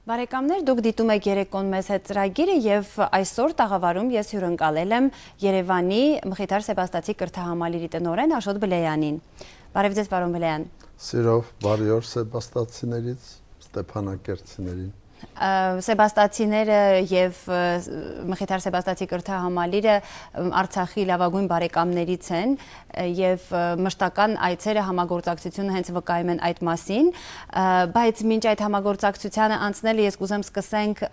Բարեկամներ, դուք դիտում եք երեկոն մեզ հետ ծրագիրը եւ այսօր տաղավարում ես հյուրընկալել եմ Երևանի Մխիթար Սեբաստացի կրթահամալիրի տնօրեն Աշոտ Բլեյանին։ Բարև ձեզ, պարոն Բլեյան։ Սիրով, բարի օր Սեբաստացիներից, Ստեփանակերտցիներին։ Սեբաստացիները եւ Մխիթար Սեբաստացի կրթահամալիրը Արցախի լավագույն բարեկամներից են եւ մշտական այցերը համագործակցությունը հենց վկայում են այդ մասին, բայց մինչ այդ համագործակցությանը անցնելը ես կուզեմ սկսենք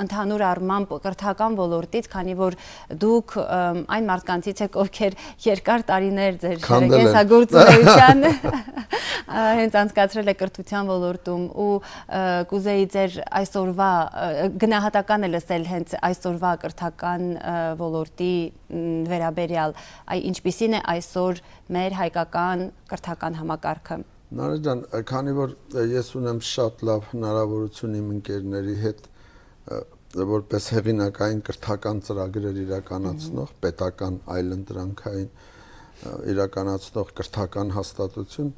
ընդհանուր առմամբ կրթական ոլորտից, քանի որ դուք այն մարդկանցից եք, ովքեր երկար տարիներ ձեր կենսագործունեության հենց անցկացրել եք կրթության ոլորտում ու կուզեի ձեր այսօրվա գնահատականը լսել հենց այսօրվա կրթական ոլորտի վերաբերյալ, ինչպիսին է այսօր մեր հայկական կրթական համակարգը։ Նարեկ ջան, քանի որ ես ունեմ շատ լավ հնարավորություն իմ ընկերների հետ որպես հեղինակային կրթական ծրագրեր իրականացնող, պետական այլընտրանքային իրականացնող կրթական հաստատություն,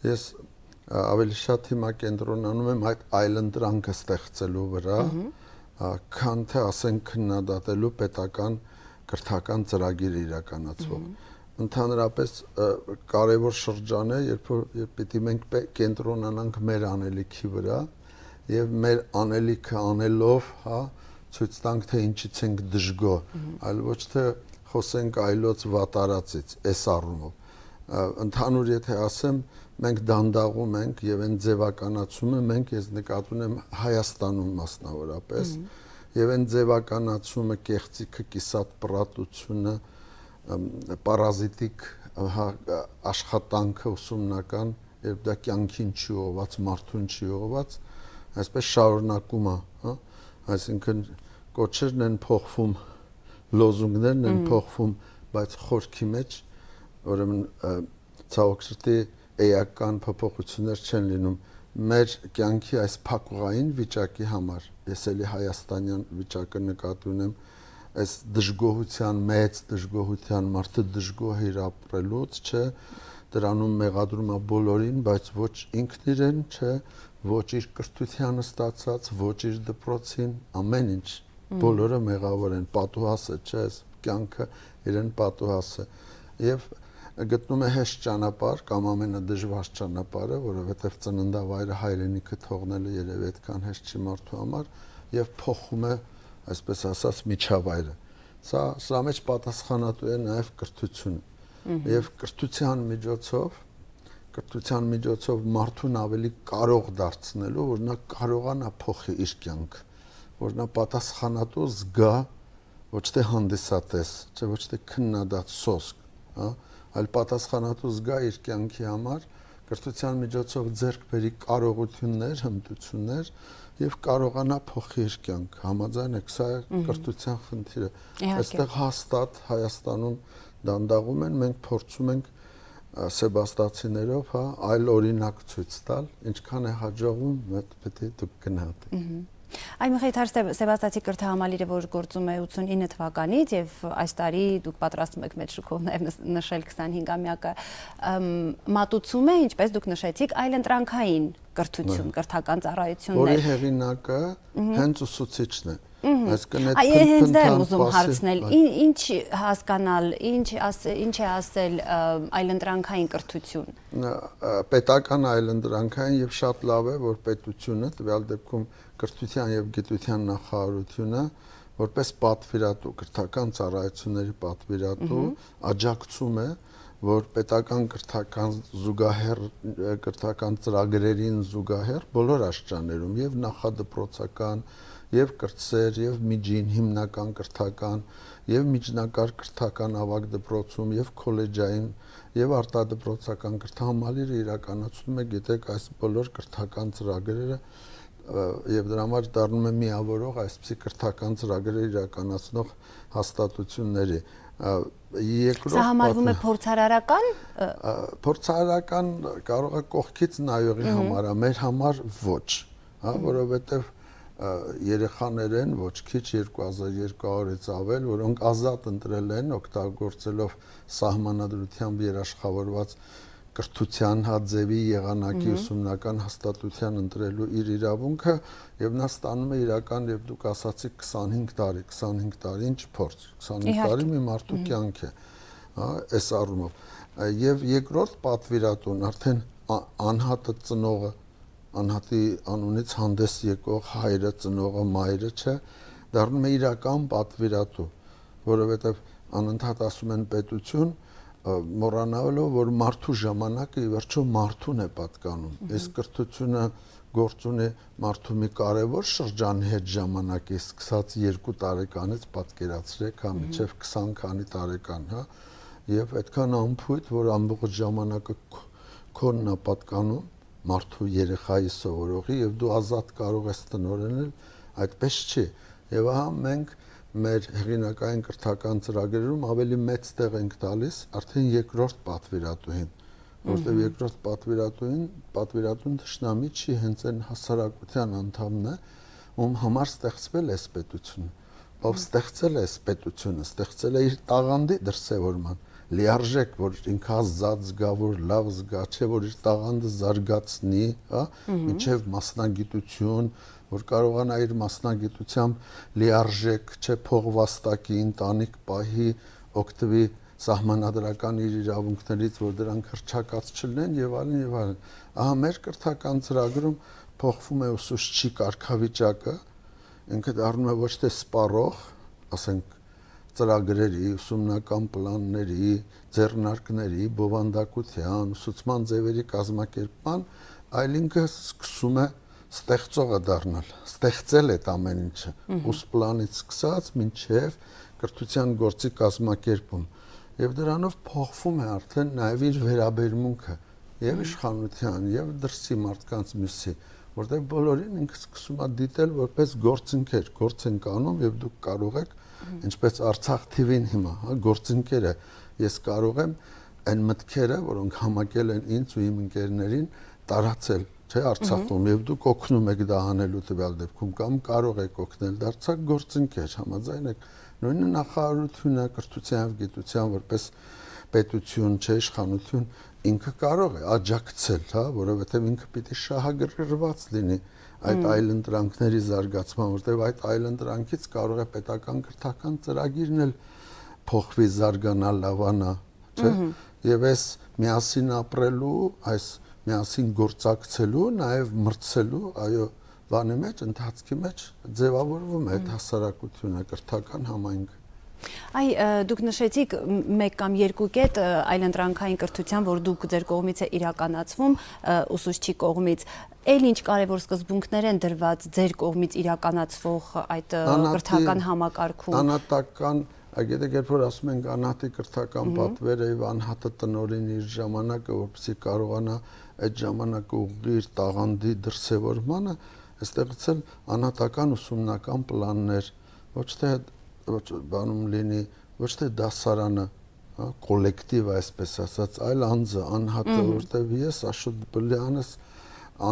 ես ավելի շատ հիմա կենտրոնանում եմ այդ այլընտրանքը ստեղծելու վրա, քան թե ասենք քննադատելու պետական կրթական ծրագիր իրականացվող։ Ընդհանրապես կարևոր շրջան է, երբ պիտի մենք կենտրոնանանք մեր անելիքի վրա եւ մեր անելիքը անելով, ցույց տանք թե ինչից ենք դժգոհ, այլ ոչ թե խոսենք այլոց վատարածից, այս առումով։ Ընդհանուր եթե ասեմ, մենք դանդաղում ենք եւ այն ձևականացումը մենք ես նկատում եմ Հայաստանում մասնավորապես եւ այն ձևականացումը կեղծիքը կիսատ պրատությունը պարազիտիկ աշխատանքը ուսումնական եւ դա կյանքին չի ուղղված մարդուն չի ուղղված այսպես շարունակում է այսինքն կոչերն են փոխվում լոզունգներն են փոխվում բայց խորքի մեջ ուրեմն ցավոք սրտի էական փոփոխություններ չեն լինում մեր կյանքի այս փակուղային վիճակի համար ես էլի հայաստանյան վիճակը նկատի ունեմ այս դժգոհության մեծ դժգոհության մարդը դժգոհ է իր ապրելուց չէ դրանում մեղադրում է բոլորին բայց ոչ ինքն իրեն չէ ոչ իր կրթությանը ստացած ոչ իր դպրոցին ամեն ինչ բոլորը մեղավոր են պատուհաս է չէ կյանքը իրեն պատուհաս է եւ գտնում է հեշտ ճանապարհ կամ ամենադժվար ճանապարհը, որովհետև ծննդավայրը հայրենիքը թողնելը երևի այդքան հեշտ չի մարդու համար եւ փոխում է, այսպես ասած, միջավայրը։ Սա մեջ պատասխանատու է նաեւ կրթությունը։ Եվ կրթության միջոցով մարդուն ավելի կարող դարձնելու, որ նա կարողանա փոխի իր կյանքը, որ նա պատասխանատու զգա ոչ թե հանդիսատես, չէ ոչ թե քննադատ սոսկ, այլ պատասխանատու զգա իր կյանքի համար կրթության միջոցով ձեռք բերի կարողություններ, հմտություններ եւ կարողանա փոխի իր կյանքը։ Համաձայն եք, սա կրթության խնդիրը։ Այստեղ հաստատ Հայաստանում դանդաղում են, մենք փորձում ենք սեբաստացիներով, այլ օրինակ ցույց տալ, ինչքան է հաջողվում, պետք է դուք գնահատեք։ Այ Մխիթար Սեբաստացի կրթահամալիրը, որ գործում է 89 թվականից եւ այս տարի դուք պատրաստում եք մեծ շուկով նաեւ նշել 25-ամյակը, մատուցում է, ինչպես դուք նշեցիք, այլընտրանքային կրթություն, կրթական ծառայություններ։ Որի հեղինակը հենց ուսուցիչն է։ Հենց դա եմ ուզում հարցնել, ինչ հասկանալ, ինչ է ասել այլընտրանքային կրթություն։ Պետական այլընտրանքային եւ շատ լավ է, որ պետությունը, տվյալ դեպքում կրթության եւ գիտության նախարարությունը, որպես պատվիրատու, կրթական ծառայությունների պատվիրատու, աջակցում է, որ պետական կրթական զուգահեռ կրթական ծրագրերին զուգահեռ բոլոր աշխարհներում եւ նախադպրոցական եւ կրտսեր եւ միջին հիմնական կրթական եւ միջնակարգ կրթական ավագ դպրոցում եւ քոլեջային եւ արտադպրոցական կրթահամալիրը իրականացնում է գիտեք այս բոլոր կրթական ծրագրերը եւ դրա համար դառնում է միավորող այսպիսի կրթական ծրագրեր իրականացնող հաստատությունների Սա համարվում է փորձարարական փորձարարական կարող է կողքից նայողի համար մեր համար ոչ որովհետեւ երեխաներ են ոչ քիչ 2200-ից ավել, որոնք ազատ ընտրել են օգտագործելով սահմանադրությամբ երաշխավորված կրթության հաձևի եղանակի ուսումնական հաստատության ընտրելու իր իրավունքը եւ նա ստանում է իրական եւ դուք ասացիք 25 տարի ինչ փորձ 25 տարի մի մարդու կյանք է հա այս առումով եւ երկրորդ պատվիրատուն արդեն անհատը ծնողը անհատի անունից հանդես եկող հայրը ծնողը մայրը չէ դառնում է իրական պատվիրատու որովհետեւ անընդհատ ասում են պետություն մոռանալով որ մարդու ժամանակը ի վերջո մարդուն է պատկանում այս կրթությունը գործ ունի մարդու մի կարևոր շրջանի հետ ժամանակի սկսած 2 տարեկանից պատկերացրեք հա մինչև 20 քանի տարեկան հա եւ այդքան ամփույթ որ ամբողջ ժամանակը քոնն է պատկանում մարդու երեխայի սովորողի եւ դու ազատ կարող ես տնօրինել այդպես չի եւ ահա մենք մեր հեղինակային կրթական ծրագրերում ավելի մեծ տեղ ենք տալիս արդեն երկրորդ պատվիրատուին որտեղ երկրորդ պատվիրատուն թշնամի չի հենց այն հասարակության անդամն է ում համար ստեղծվել է պետությունը ով ստեղծել է պետությունը ստեղծել է իր տաղանդի դրսևորման լիարժեք որ ինքը ազատ զգա որ լավ զգա չէ որ իր տաղանդը զարգացնի հա մինչև մասնագիտություն որ կարողանա իր մասնագիտությամբ լիարժեք չէ փողվաստակի ընտանիք պահի օգտվի սահմանադրական իր իրավունքներից որ դրանք հռչակած չլինեն եւ այլն ահա մեր կրթական ծրագրում փոխվում է ուսուցչի կարգավիճակը ինքը դառնում է ոչ թե սպառող ասենք ծրագրերի ուսումնական պլանների ձեռնարկների բովանդակության ուսուցման ձևերի կազմակերպման այլ ինքը սկսում է ստեղծողը դառնալ, ստեղծել այդ ամեն ինչը, ուսումնական պլանից սկսած մինչև կրթության գործի կազմակերպում։ Եվ դրանով փոխվում է արդեն նաև իր վերաբերմունքը եւ իշխանության եւ դրսի մարդկանց մյուսի, որտեղ բոլորին ինքը սկսում է դիտել որպես գործընկեր, գործ են կանում եւ դուք կարող եք, ինչպես Արցախ TV-ն հիմա, հա, գործընկեր է, ես կարող եմ այն մտքերը, որոնք համակել են ինձ ու իմ ընկերներին, տարածել չէ Արցախում եւ դուք օգնում եք դա անելու տվյալ դեպքում կամ կարող եք օգնել դարձակ գործընկեր համաձայն եք նույնը նախարարությունը կրթության եւ գիտության որպես պետություն չէ իշխանություն ինքը կարող է աջակցել հա որովհետեւ ինքը պիտի շահագրգռված լինի այդ այլընտրանքների զարգացման որտեղ այդ այլընտրանքից կարող է պետական կրթական ծրագիրն էլ փոխվի զարգանալ լավանա չէ եւ այս միասին ապրելու այս միասին գործակցելու, նաև մրցելու, այո, բանի մեջ, ընթացքի մեջ ձևավորվում է այդ հասարակությունը, կրթական համայնքը։ Այ դուք նշեցիք մեկ կամ երկու կետ այլընտրանքային կրթության, որ դուք ձեր կողմից է իրականացվում ուսուցչի կողմից, էլ ինչ կարևոր սկզբունքներ են դրված ձեր կողմից իրականացվող այդ կրթական համակարգում։ Անհատական Այգետեք երբ որ ասում ենք անհատի կրթական պատվերը եւ անհատը տնօրին իր ժամանակը, որպեսզի կարողանա այդ ժամանակը ուղղի իր տաղանդի դրսևորմանը, այստեղից էլ անհատական ուսումնական պլաններ, ոչ թե բանում լինի, ոչ թե դասարանը, հա, կոլեկտիվ այսպես ասած, այլ անձը, անհատը, որտեղ ես Աշոտ Բլյանս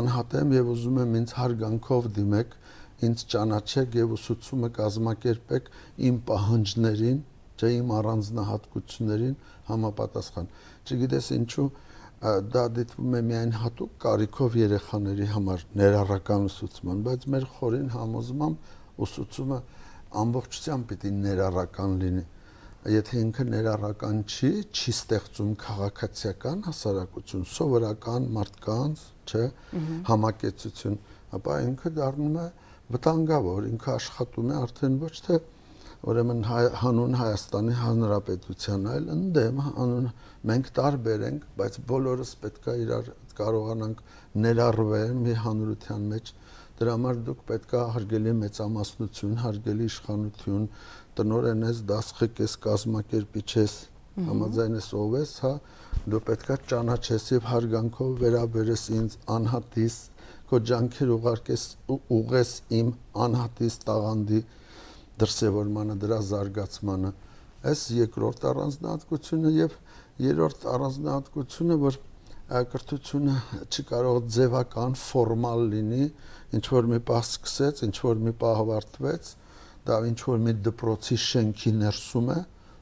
անհատ եմ եւ ուզում եմ ինձ հարգանքով դիմեք ինձ ճանաչեք եւ ուսուցումը կազմակերպեք իմ պահանջներին, չէ իմ առանձնահատկություններին համապատասխան։ Չգիտես ինչու դա դիտվում է միայն հատուկ կարիքով երեխաների համար ներառական ուսուցման, բայց մեր խորին համոզմամբ ուսուցումը ամբողջությամբ պիտի ներառական լինի։ Եթե ինքը ներառական չի ստեղծում քաղաքացիական հասարակություն, սովորական մարդկանց, չէ, համակեցություն, ապա ինքը դառնում է վտանգավոր, ինքը աշխատում է արդեն ոչ թե ուրեմն հանուն Հայաստանի Հանրապետության, այլ ընդդեմ հանուն մենք տարբեր ենք, բայց բոլորս պետք է իրար կարողանանք ներառվել մի հանրության մեջ, դրա համար դուք պետք է հարգելի մեծամասնություն, հարգելի իշխանություն, տնօրեն ես, դասխիկ ես, կազմակերպիչ ես, համաձայն ես ով ես, հա, դու պետք է ճանաչես եւ հարգանքով վերաբերես ինձ անհատիս քո ջանքեր ուղես իմ անհատիս տաղանդի դրսևորմանը, դրա զարգացմանը։ Այս երկրորդ առանձնահատկությունը եւ երրորդ առանձնահատկությունը, որ կրթությունը չի կարող ձևական ֆորմալ լինի, ինչ որ մի պահ սկսեց, ինչ որ մի պահ ավարտվեց, դա ինչ որ մի դպրոցի շենքի ներսում է,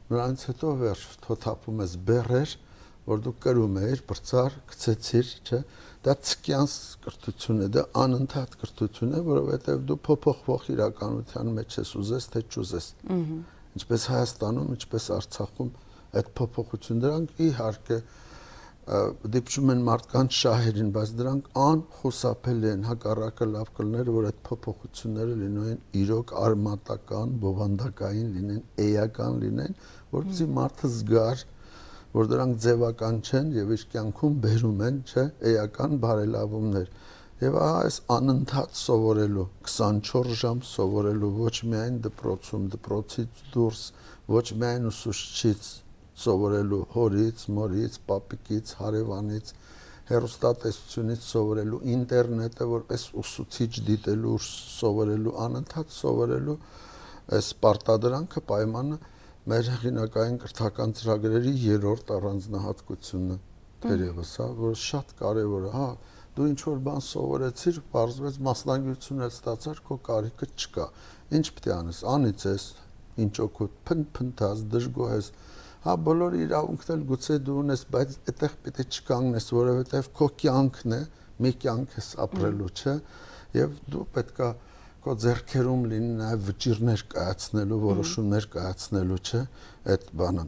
նրանից հետո վերջ թոթափում ես բեռեր, որ դու կրում ես, բրծար, գցեցիր, չէ՞։ Դա ցկյանս կրթություն է, դա անընդհատ կրթություն է, որովհետև դու փոփոխվող իրականության մեջ ես ուզես թե չուզես։ Ինչպես Հայաստանում, ինչպես Արցախում այդ փոփոխություն դրանք իհարկե դիպչում են մարդկանց շահերին, բայց դրանք անխուսափելի են, հակառակը լավ կլներ, որ այդ փոփոխությունները լինեն իրոք արմատական, բովանդակային լինեն, էական լինեն, որպեսզի մարդը զգար, որ դրանք ձևական չեն եւ իր կյանքում բերում են, չէ, էական բարելավումներ։ Եվ ահա այս անընդհատ սովորելու, 24 ժամ սովորելու ոչ միայն դպրոցում, դպրոցից դուրս, ոչ միայն ուսուցչից սովորելու, հորից, մորից, պապիկից, հարևանից, հեռուստատեսությունից սովորելու, ինտերնետը որպես ուսուցիչ դիտելու, սովորելու, անընդհատ սովորելու այս պարտադրանքը պայմանը մեր հեղինակային կրթական ծրագրերի 3-րդ առանձնահատկությունն է, թերևս, հա, որ շատ կարևոր է, հա, դու ինչ որ բան սովորեցիր, բարձվեց մասնագիտություն էլ ստացար, քո կարիքը չկա։ Ինչ պետք է անես, անիծես, ինչ օգուտ, փնփնթաս, դժգոհես։ Հա, բոլոր իրավունքն էլ գուցե դու ունես, բայց այդտեղ պետք է չկանգնես, որովհետև քո կյանքն է, մի կյանք ես ապրելու, չէ՞, եւ դու պետքա քո ձեռքերում լինի նաեւ վճիրներ կայացնելու, որոշումներ կայացնելու, չէ՞, այդ բանը։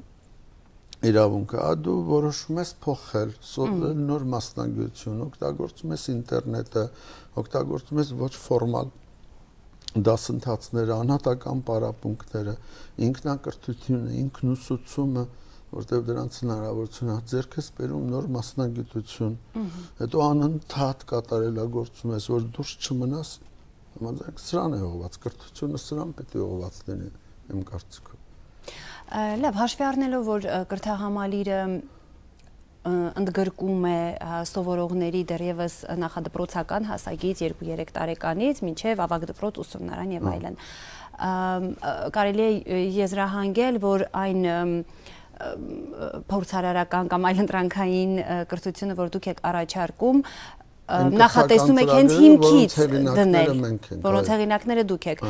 Իրավունքը, դու որոշում ես փոխել, սովորել նոր մասնագիտություն, օգտագործում ես ինտերնետը, օգտագործում ես ոչ ֆորմալ դասընթացները, անհատական պարապմունքները, ինքնակրթությունը, ինքնուսուցումը, որտեղ դրանց հնարավորություն է, ձեռք ես բերում նոր մասնագիտություն, հետո անընդհատ կատարելագործում ես, որ դուրս չմնաս, համաձայն սրան է ուղղված, կրթությունը սրան պետք է ուղղված լինի, իմ կարծիքով։ Լավ, հաշվի առնելով, որ կրթահամալիրը ընդգրկում է սովորողների դեռևս նախադպրոցական հասակից 2-3 տարեկանից մինչև ավագ դպրոց, ուսումնարան եւ այլն։ Կարելի է եզրահանգել, որ այն փորձարարական կամ այլընտրանքային կրթությունը, որ դուք եք առաջարկում, նախատեսում եք հենց հիմքից դնել, որոնց հեղինակները դուք եք,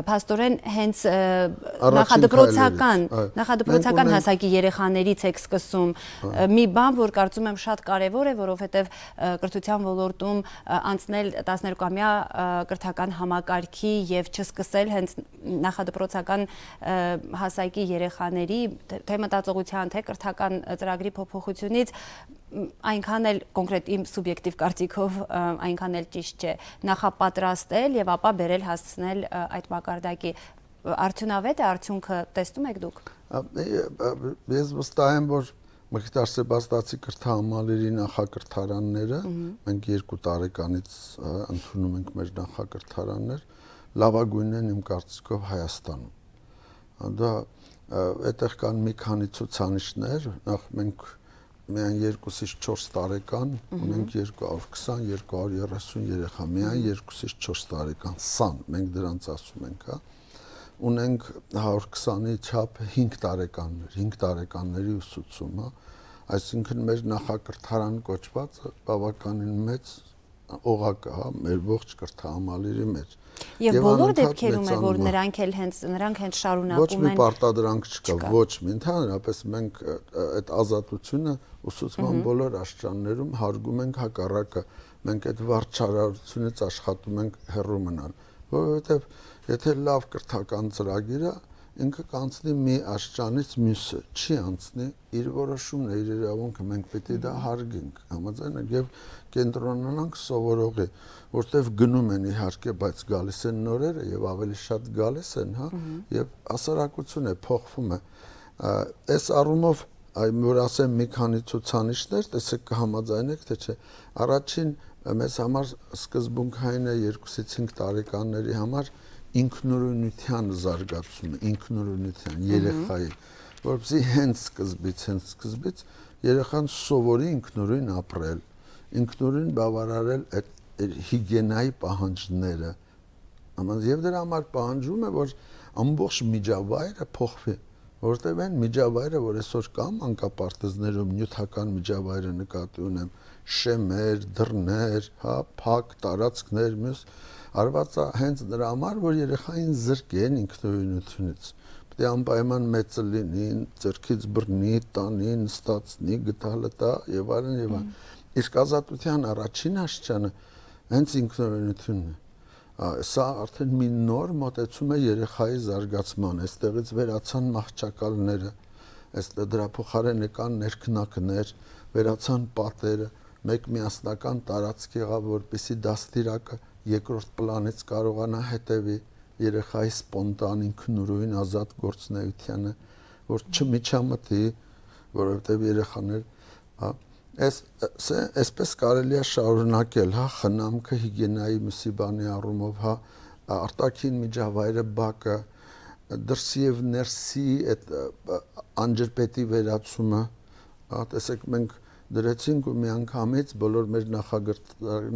փաստորեն հենց նախադպրոցական հասակի երեխաներից եք սկսում, մի բան, որ կարծում եմ շատ կարևոր է, որովհետև կրթության ոլորտում անցնել 12-ամյա կրթական համակարգի եւ չսկսել հենց նախադպրոցական հասակի երեխաների թե մտածողության, թե կրթական ծրագրի փոփոխությունից այնքան էլ կոնկրետ իմ սուբյեկտիվ կարծիքով այնքան էլ ճիշտ չէ նախապատրաստել եւ ապա բերել հասցնել այդ մակարդակի արդյունավետ է արդյունքը տեսնում եք դուք ես վստահ եմ որ Մխիթար Սեբաստացի կրթահամալիրի նախակրթարանները մենք 2 տարեկանից ընդունում ենք մեր նախակրթարաններ լավագույնն են իմ կարծիքով Հայաստանում դա այդտեղ կան մի քանի ցուցանիշներ նախ մենք միայն 2-ից 4 տարեկան ունենք 220, 230 երեխա, միայն 2-ից 4 տարեկան, սան, մենք դրանց ասում ենք, հա, ունենք 120-ի չափ 5 տարեկանների ուսուցում, հա, այսինքն մեր նախակրթարան կոչվածը բավականին մեծ օղակ է, հա, մեր ողջ կրթահամալիրի մեջ։ Եվ բոլոր դեպքերում է, որ նրանք հենց շարունակում են։ Ոչ մի պարտադրանք չկա, ոչ մի, ընդհանրապես մենք այդ ազատությունը ուսուցման բոլոր աստիճաններում հարգում ենք հակառակը, մենք այդ վարչարարությունից աշխատում ենք հեռու մնալ, որովհետև եթե լավ կրթական ծրագիր է, ինքը կանցնի մի աստիճանից մյուսը, չի անցնի, իր որոշումն է, իր իրավունքը, մենք պետք է դա հարգենք, համաձայն եք եւ կենտրոնանանք սովորողի, որտեվ գնում են իհարկե, բայց գալիս են նորերը եւ ավելի շատ գալիս են, հա, եւ հասարակություն է, փոխվում է։ Այս առումով այ որ ասեմ մի քանի ցուցանիշներ, տեսեք կհամաձայնեք թե չէ։ Առաջին մեզ համար սկզբունքային է 2-ից 5 տարեկանների համար ինքնուրույնության զարգացումը, ինքնուրույնության երեխայի, որովհետեւ հենց սկզբից երեխան սովորի ինքնուրույն ապրել, ինքնուրույն բավարարել այդ հիգիենայի պահանջները, եւ դրա համար պահանջում է, որ ամբողջ միջավայրը փոխվի, որտեղ այն միջավայրը, որ այսօր կա մանկապարտեզներում նյութական միջավայրը նկատի ունեմ, շեմեր, դռներ, հա, փակ տարածքներ, մյուս արված է հենց դրա համար, որ երեխային զրկեն ինքնուրույնությունից։ պիտի անպայման մեծը լինին, ձեռքից բռնի, տանի, նստացնի, գտալը տա եւ այլն եւ այլն։ Իսկ ազատության առաջին աստիճանը հենց ինքնուրույնությունն է։ Սա արդեն մի նոր մոտեցում է երեխայի զարգացման, այստեղից վերացան մահճակալները, այստեղ դրա փոխարեն եկան ներքնակներ, վերացան պատերը, մեկ միասնական տարածք եղավ, որպեսզի դաստիարակը երկրորդ պլանից կարողանա հետևի երեխայի սպոնտան ինքնուրույն ազատ գործունեությանը, որ չմիջամտի, որովհետև երեխաներ, հա, այսպես կարելի է շարունակել, հա, խնամքը հիգիենայի մսի բանի առումով, հա, արտաքին միջավայրը բակը, դրսի եւ ներսի այդ անջրպետի վերացումը, հա, տեսեք մենք դրեցինք ու միանգամից բոլոր մեր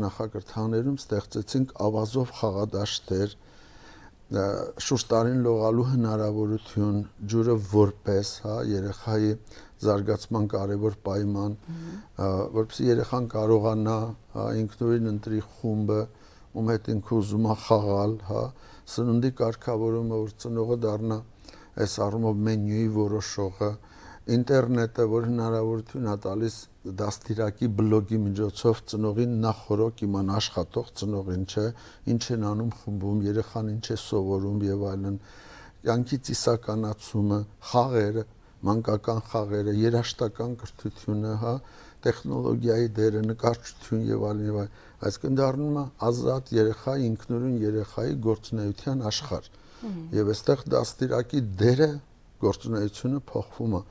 նախակրթարներում ստեղծեցինք ավազով խաղադաշտեր, շուրջ տարին լողալու հնարավորություն, ջուրը որպես, հա, երեխայի զարգացման կարևոր պայման, որպեսզի երեխան կարողանա, հա, ինքնուրույն ընտրի խումբը, ում հետ ինքը ուզում է խաղալ, հա, սնունդի կարգավորումը, որ ծնողը դառնա այս առումով մենյուի որոշողը, ինտերնետը, որ հնարավորություն է տալիս դաստիարակի բլոգի միջոցով ծնողին նախորոք իման աշխատող ծնողին, չէ, ինչ են անում խմբում, երեխան ինչ է սովորում եւ այլն, կյանքի ծիսականացումը, խաղերը, մանկական խաղերը, երաժշտական կրթությունը, հա, տեխնոլոգիայի դերը, նկարչություն եւ այլն եւ այլն, այսինքն դառնում է ազատ երեխա, ինքնուրույն երեխայի գործունեության աշխարհ։ Եվ այստեղ դաստիարակի դերը գործունեությունը փոխվում է,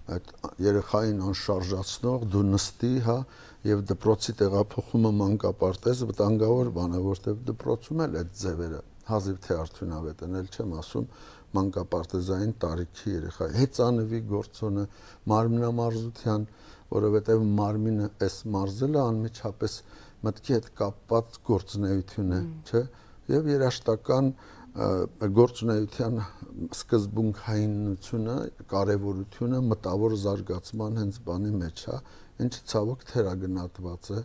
այդ երեխային անշարժացնող դու նստի, հա, եւ դպրոցի տեղափոխումը մանկապարտեզ վտանգավոր բան է, որտեղ դպրոցում էլ այդ ձևերը հազիվ թե արդյունավետ են, ել չեմ ասում մանկապարտեզային տարիքի երեխա, հեծանվի գործոնը, մարմնամարզության, որովհետեւ մարմինը այս մարզելը անմիջապես մտքի հետ կապված գործունեություն է, չէ, եւ երաշտական գործունեության սկզբունքայինությունը, կարևորությունը մտավոր զարգացման հենց բանի մեջ է, ինչը ցավոք թերագնահատված է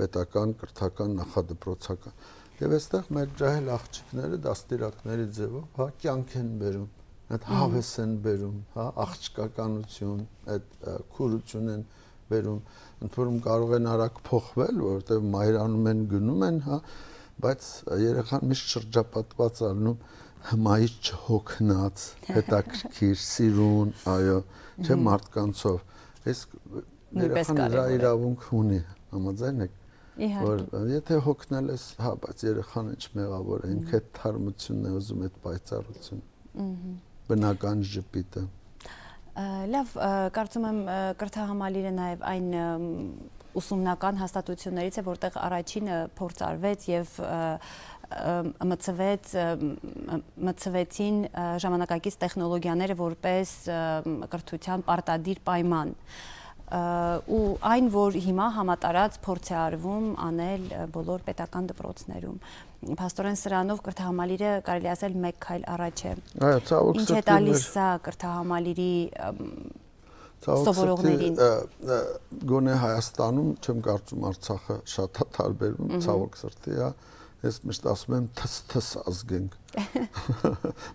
պետական կրթական նախադպրոցական։ Եվ այստեղ մեր ջահել աղջիկները դաստիարակների ձևով, հա, կյանք են բերում, այդ հավես են բերում, հա, աղջկականություն, այդ քուրություն են բերում, ընդ որում կարող են արագ փոխվել, որովհետև մայրանում են գնում են, հա, բայց երեխան միշտ շրջապատված ալնում հմայիչ չհոգնած, հետաքրքիր, սիրուն, այո, չէ, մարդկանցով։ Իսկ երեխան դրա իրավունք ունի, համաձայն եք, որ եթե հոգնել ես, հա, բայց երեխան ինչ մեղավոր է, ինքը այդ թարմությունն է ուզում, այդ պայծառությունը, բնական ժպիտը։ Լավ, կարծում եմ կրթահամալիրը նաև այն ուսումնական հաստատություններից է, որտեղ առաջինը փորձ արվեց եւ մտցվեցին ժամանակակից տեխնոլոգիաները որպես կրթության պարտադիր պայման։ Ու այն, որ հիմա համատարած փորձ է արվում անել բոլոր պետական դպրոցներում։ Փաստորեն սրանով կրթահամալիրը կարելի ասել մեկ քայլ առաջ է։ Ինչ է տալիս սա կրթահամալիրի սովորողներին։ Գոնե Հայաստանում, չեմ կարծում Արցախը շատ է տարբերվում, ցավոք սրտի, ես միշտ ասում եմ թս ազգ ենք։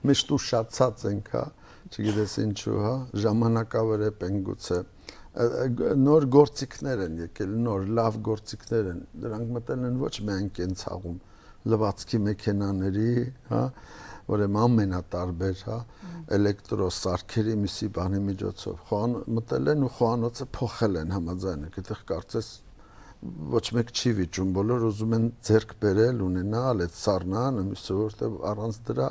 Միշտ ուշացած ենք, հա, չգիտես ինչու, հա, ժամանակավրեպ են գուցե։ Նոր գործիքներ են եկել, նոր լավ գործիքներ են, դրանք մտել են ոչ միայն կենցաղում, լվացքի մեքենաների, հա, ուրեմն ամենատարբեր, հա, էլեկտրոսարքերի միսի բանի միջոցով մտել են ու խոհանոցը փոխել են համաձայն եք, այդտեղ կարծես ոչ մեկ չի վիճում, բոլոր ուզում են ձեռք բերել, ունենալ այդ սառնանը, միսը, որտեղ առանց դրա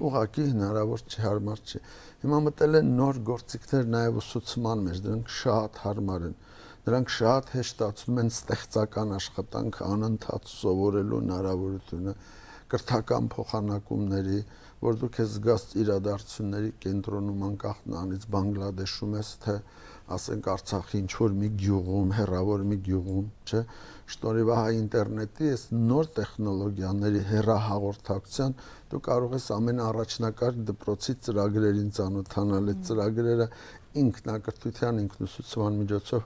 ուղղակի հնարավոր չի, հարմար չի։ Հիմա մտել են նոր գործիքներ նաև ուսուցման մեջ, դրանք շատ հարմար են, դրանք շատ հեշտացնում են ստեղծական աշխատանք անընդհատ սովորելու հնարավորությունը, կրթական փոխանակումների, որ դուք ես զգաց իրադարձությունների կենտրոնում անկախ նրանից Բանգլադեշում ես, թե ասենք Արցախի ինչ-որ մի գյուղում, հեռավոր մի գյուղում, չէ, շնորհիվ հա ինտերնետի այս նոր տեխնոլոգիաների հեռահաղորդակցության դու կարող ես ամենաառաջնակարգ դպրոցի ծրագրերին ծանոթանալ, այդ ծրագրերը ինքնակրթության, ինքնուսուցման միջոցով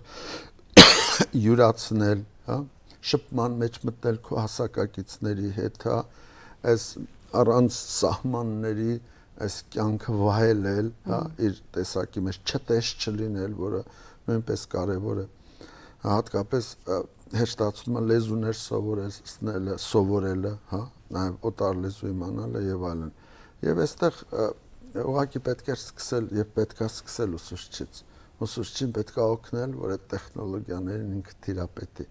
յուրացնել, հա, շփման մեջ մտնել քո հասակակիցների հետ, հա, այս առանց սահմանների այս կյանքը վայելել, հա, իր տեսակի մեջ չտես չլինել, որը նույնպես կարևոր է։ Հատկապես հեշտացումը լեզուներ սովորելը, հա, նաև օտար լեզու իմանալը եւ այլն։ Եվ այստեղ ուղղակի պետք է սկսել եւ պետքա սկսել ուսուցչից։ Ուսուցչին պետքա օգնել, որ այդ տեխնոլոգիաներին ինքը թիրապետի։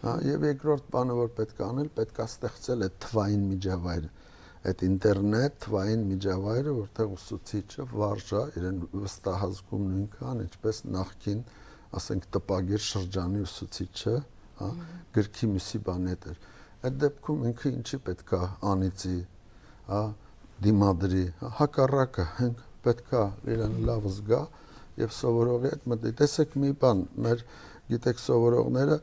Հա, եւ երկրորդ բանը, որ պետք է անել, պետքա ստեղծել այդ թվային միջավայրը, այդ ինտերնետ թվային միջավայրը, որտեղ ուսուցիչը վարժա իրեն վստահազգում նույնքան, ինչպես նախքին, ասենք, տպագիր շրջանի ուսուցիչը, հա, գրքի միսի բան էր։ Այդ դեպքում ինքը ինչի պետքա անիծի, հա, դիմադրի, հակառակը, հենք պետքա իրեն լավ զգա եւ սովորողի հետ մտի։ Տեսեք մի բան, մեր գիտեք սովորողները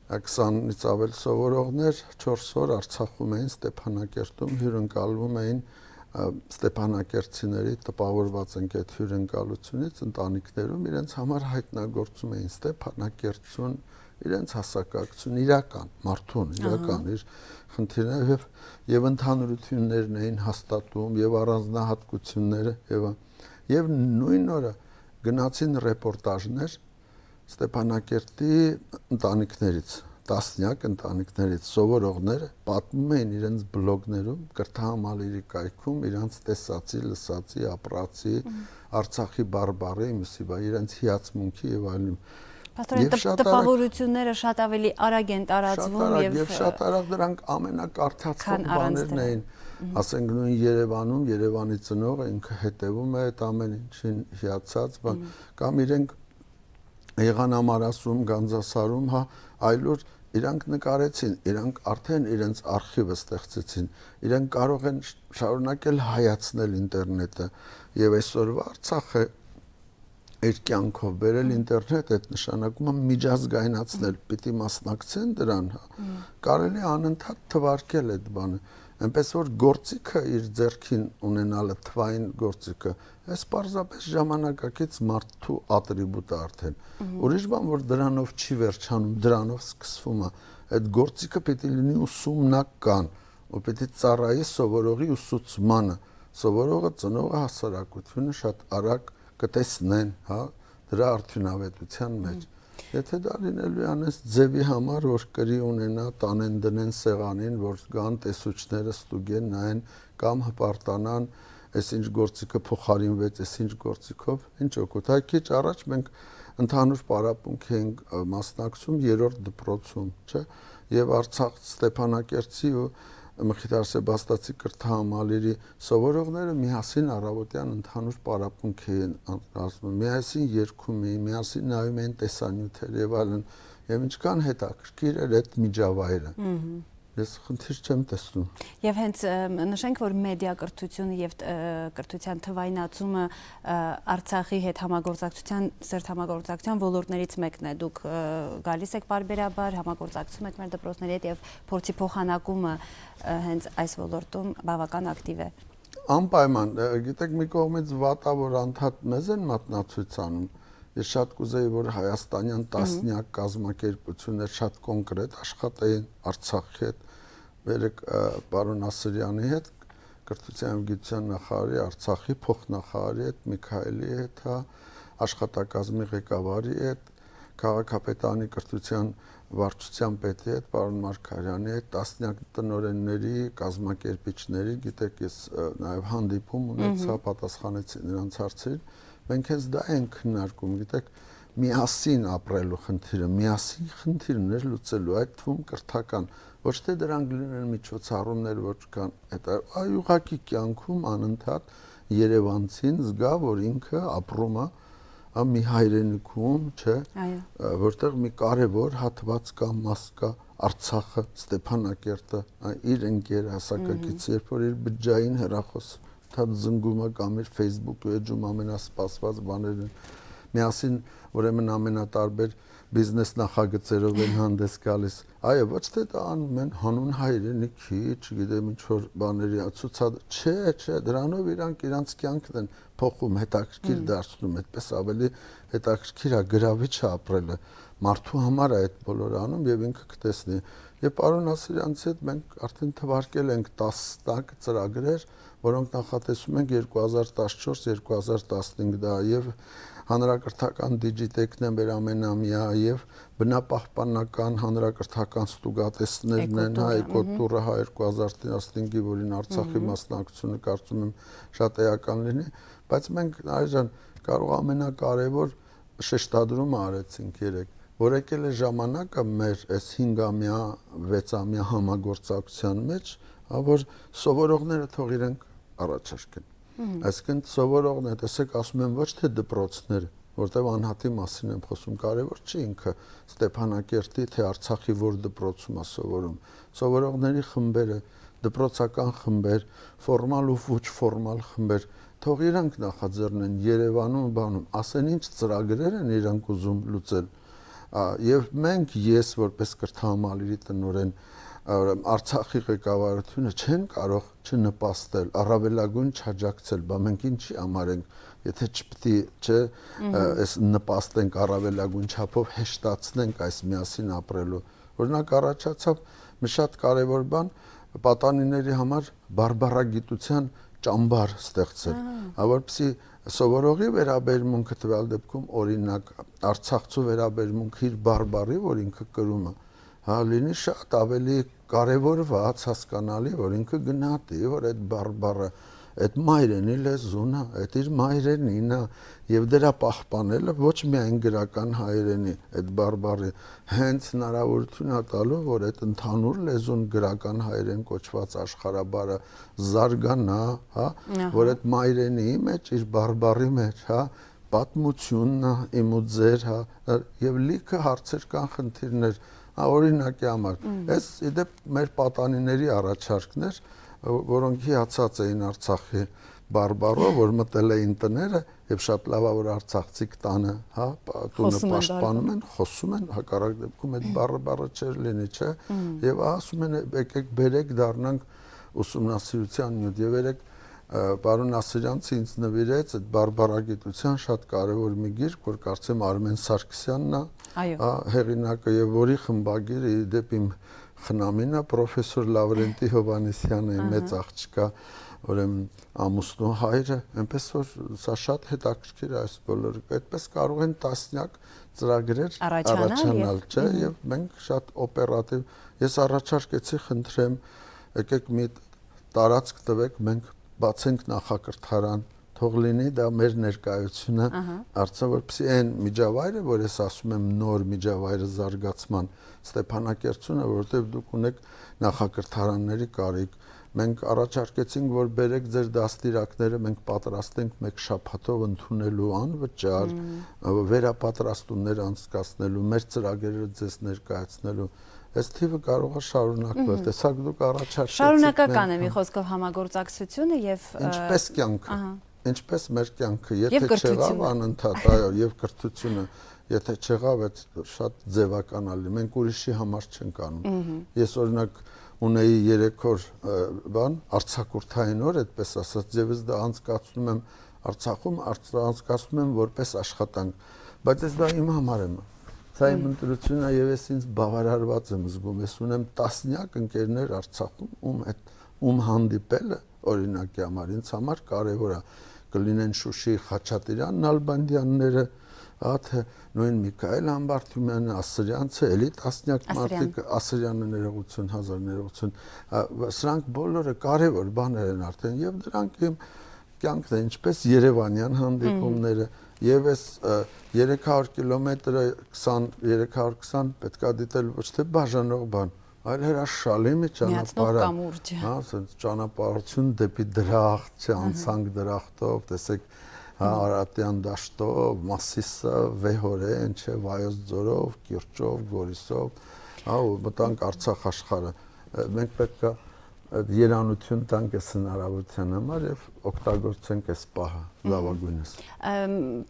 20-ից ավել սովորողներ 4 օր Արցախում էին, Ստեփանակերտում հյուրընկալվում էին Ստեփանակերտցիների տպավորված ենք այդ հյուրընկալությունից ընտանիքներում իրենց համար հայտնագործում էին Ստեփանակերտցուն, իրենց հասակակցություն իրական, մարդուն, իրական իր խնդիրները եւ ընդհանրություններն էին հաստատում եւ առանձնահատկությունները եւ նույն օրը գնացին ռեպորտաժներ Ստեփանակերտի ընտանիքներից, տասնյակ ընտանիքներից սովորողները պատմում էին իրենց բլոգներում, կրթահամալիրի կայքում իրենց տեսածի, լսածի, ապրածի, Արցախի բարբարի, մսիբա իրենց հիացմունքի եւ այլն։ Պաստորեն տպավորությունները շատ ավելի արագ են տարածվում եւ շատ արագ դրանք ամենակարդացող բաներն էին։ Ասենք նույն Երևանում, Երևանի ծնողը ինքը հետևում է այդ ամեն ինչին հիացած, կամ իրենք Եղանամարասում, Գանձասարում, հա, այլուր իրանք նկարեցին, իրանք արդեն իրենց արխիվը ստեղծեցին, իրենք կարող են շարունակել հայացնել ինտերնետը եւ այսօրվա Արցախը իր կյանքով բերել ինտերնետ, այդ նշանակում է միջազգայնացնել, պիտի մասնակցեն դրան, հա։ Կարելի է անընդհատ թվարկել այդ բանը, այնպես որ գործիքը իր ձեռքին ունենալը, թվային գործիքը, այս պարզապես ժամանակակից մարդու ատրիբուտ է արդեն։ Ուրիշ բան, որ դրանով չի վերջանում, դրանով սկսվում է, այդ գործիքը պիտի լինի ուսումնական, ու պիտի ծառայի սովորողի ուսուցմանը, սովորողը, ծնողը, հասարակությունը շատ արագ կտեսնեն, հա, դրա արդյունավետության մեջ։ Եթե դա լինելու է անես ձևի համար, որ կրի ունենա, տանեն դնեն սեղանին, որ գան տեսուչները ստուգեն, նայեն կամ հպարտանան, այսինչ գործիքը փոխարինվեց, այսինչ գործիքով, ինչ օգուտ։ Այ քիչ առաջ մենք ընդհանուր պարապմունք էինք մասնակցում 3-րդ դպրոցում, չէ՞, եւ Արցախ Ստեփանակերտի ու Մխիթար Սեբաստացի կրթահամալիրի սովորողները միասին առավոտյան ընդհանուր պարապմունք էին անցնում, միասին երգում էին, միասին նայում էին տեսանյութեր եւ այլն, եւ ինչքան հետաքրքիր էր այդ միջավայրը։ Ես խնդիր չեմ տեսնում։ Եվ հենց նշենք, որ մեդիա կրթությունը եւ կրթության թվայնացումը Արցախի հետ սերտ համագործակցության ոլորտներից մեկն է։ Դուք գալիս եք բարբերաբար, համագործակցում եք մեր դպրոցների հետ եւ փորձի փոխանակումը հենց այս ոլորտում բավական ակտիվ է։ Անպայման, գիտեք, մի կողմից վատա, որ անդադ մեզ են մատնացույց անում։ Ես շատ կուզեի, որ հայաստանյան տասնյակ կազմակերպություններ շատ կոնկրետ աշխատեին Արցախի հետ, վերեք պարոն Ասրյանի հետ, կրթության և գիտության նախարարի, Արցախի փոխնախարարի հետ, Միքայելի հետ, աշխատակազմի ղեկավարի հետ, քաղաքապետարանի կրթության վարչության պետի հետ, պարոն Մարգարյանի հետ, տասնյակ տնօրենների, կազմակերպիչների, գիտեք, ես նաև հանդիպում ունեցա, պատասխանեցի նրանց հարցերին, մենք հենց դա ենք քննարկում, գիտեք, միասին ապրելու խնդիրը, միասին խնդիրներ լուծելու, այդ թվում կրթական, ոչ թե դրանք լինեն միջոցառումներ, ոչ կան, այլ ուղղակի կյանքում անընդհատ երևանցին զգա, որ ինքը ապրում է մի հայրենիքում, չէ, որտեղ մի կարևոր հատված կա, մաս կա, Արցախը, Ստեփանակերտը, իր ընկեր հասակակիցը, երբ որ իր բջջային հեռախոսը զնգում է կամ իր Facebook էջում ամենասպասված բաներն միասին, ուրեմն ամենատարբեր բիզնես նախագծերով են հանդես գալիս։ Այո, ոչ թե դա անում են հանուն հայրենիքի, չգիտեմ ինչ որ բաների ցուցադրել, չէ, դրանով իրանց կյանքն են փոխում, հետաքրքիր դարձնում, այդպես ավելի հետաքրքիր է, գրավիչ է ապրելը։ Մարդու համար է այդ բոլորը անում եւ ինքը կտեսնի։ Եվ պարոն Ասրյանցի հետ մենք արդեն թվարկել ենք 10 տակ ծրագրեր, որոնք նախատեսում ենք 2014-2015 դա եւ հանրակրթական դիջիտեկն է մեր ամենամյա եւ բնապահպանական հանրակրթական ստուգատեսներն են, էկոտուրը 2015-ի, որին Արցախի մասնակցությունը կարծում եմ շատ էական լինի, բայց մենք այժմ կարող ամենակարևոր շեշտադրումը արեցինք երեք, որ եկել է ժամանակը մեր այս 5-ամյա, 6-ամյա համագործակցության մեջ, որ սովորողները թող իրենք առաջարկեն։ Այսինքն սովորողները, տեսեք, ասում են ոչ թե դպրոցները, որտեղ անհատի մասին եմ խոսում, կարևոր չի ինքը Ստեփանակերտի թե Արցախի որ դպրոցում է սովորում։ Սովորողների խմբերը, դպրոցական խմբեր, ֆորմալ ու ոչ ֆորմալ խմբեր, թող իրանք նախաձեռնեն Երևանում, բանում, ասեն ինչ ծրագրեր են իրանք ուզում լուծել։ Եվ մենք ես որպես կրթահամալիրի տնօրեն Արցախի ղեկավարությունը չեն կարող չնպաստել, առավելագույն չաջակցել, բա մենք ինչի համար ենք, եթե չպետք է այս նպաստենք առավելագույն չափով հեշտացնենք այս միասին ապրելու։ Օրինակ առաջացավ մի շատ կարևոր բան պատանիների համար բարբառագիտության ճամբար ստեղծել, որպեսզի սովորողի վերաբերմունքը տվյալ դեպքում օրինակ Արցախցու վերաբերմունքը իր բարբառի, որ ինքը կրում է, լինի շատ ավելի կարևորված, հասկանալի, որ ինքը գնահատի, որ այդ բարբառը այդ մայրենի լեզուն է, այդ իր մայրենին է, եւ դրա պահպանելը ոչ միայն գրական հայերենի այդ բարբառի հենց հնարավորություն է տալու, որ այդ ընդհանուր լեզուն գրական հայերեն կոչված աշխարհաբարը զարգանա, որ այդ մայրենի մեջ իր բարբառի մեջ, պատմությունն է, իմ ու ձեր, եւ լիքը հարցեր կան, խնդիրներ, օրինակի համար։ Այս իդեպ մեր պատանիների առաջարկներ, որոնք հիացած էին Արցախի բարբառով, որ մտել էին տները եւ շատ լավ է որ արցախցիք տանը, տունը պաշտպանում են, խոսում են, հակառակ դեպքում այդ բառը չէր լինի, չէ։ Եվ ասում են եկեք բերեք դառնանք ուսումնասիրության նյութ եւ երեք պարոն Ասրյանցը ինձ նվիրեց այդ բարբառագիտության շատ կարևոր մի գիրք, որ կարծեմ Արմեն Սարգսյանն է, հեղինակը եւ որի խմբագիրը իդեպ իմ խնամինը պրոֆեսոր Լավրենտի Հովհաննիսյանը մեծ աղջկա, ուրեմն ամուսնու հայրը, այնպես որ սա շատ հետաքրքիր է այս բոլորը, այդպես կարող են տասնյակ ծրագրեր առաջանալ, չէ, եւ մենք շատ օպերատիվ, ես առաջարկեցի, խնդրեմ, եկեք մի տարածք տվեք, մենք բացենք նախակրթարան, թող լինի դա մեր ներկայությունը, Արցախ, որպեսզի այն միջավայրը, որ ես ասում եմ նոր միջավայրը զարգացման Ստեփանակերտությունը, որովհետև դուք ունեք նախակրթարանների կարիք, մենք առաջարկեցինք, որ բերեք ձեր դաստիարակները, մենք պատրաստ ենք մեկ շաբաթով ընդունելու անվճար, վերապատրաստումներ անցկացնելու, մեր ծրագրերը ձեզ ներկայացնելու։ Այս թիվը կարող է շարունակվել, տեսակ դուք առաջարկեցիք։ Շարունակական է մի խոսքով համագործակցությունը եւ ինչպես կյանքը, ինչպես մեր կյանքը, եթե չեղավ անընդհատ, այո, եւ կրթությունը, եթե չեղավ, այդ շատ ձևականալի, մենք ուրիշի համար չենք անում։ Ես օրինակ ունեի 3 օր բան, արցակուրթային օր, այդպես ասած, ձևս դա անցկացնում եմ Արցախում, անցկացնում եմ որպես աշխատանք, բայց ես դա իմ համար եմ։ Սա իմ ընտրությունն է եւ ես ինձ բավարարված եմ զգում, ես ունեմ տասնյակ ընկերներ Արցախում, ում հանդիպելը օրինակի համար ինձ համար կարևոր է, կլինեն Շուշի Խաչատրյան Նալբանդյանները, թե նույն Միքայել Համբարձումյանը, Ասրյանցը, էլի տասնյակ մարդիկ, Ասրյանը ներողություն, հազար ներողություն, սրանք բոլորը կարևոր բաներ են արդեն եւ դրանք իմ կյանքն է, ինչպես Երևանյան հանդիպումները եւ այս 300 կիլոմետրը 320 պետքա դիտել ոչ թե բաժանող բան, այլ հրաշալի մի ճանապարհ, ճանապարհություն դեպի դրախտ, անցանք դրախտով, տեսեք Արատյան դաշտով, Մասիսը, Վեհորեն, չէ, Վայոց ձորով, Կիրճով, Գորիսով, մտանք Արցախ աշխարհը։ Մենք պետք է երանություն տանք այս հնարավորության համար եւ օգտագործենք այս պահը լավագույնս։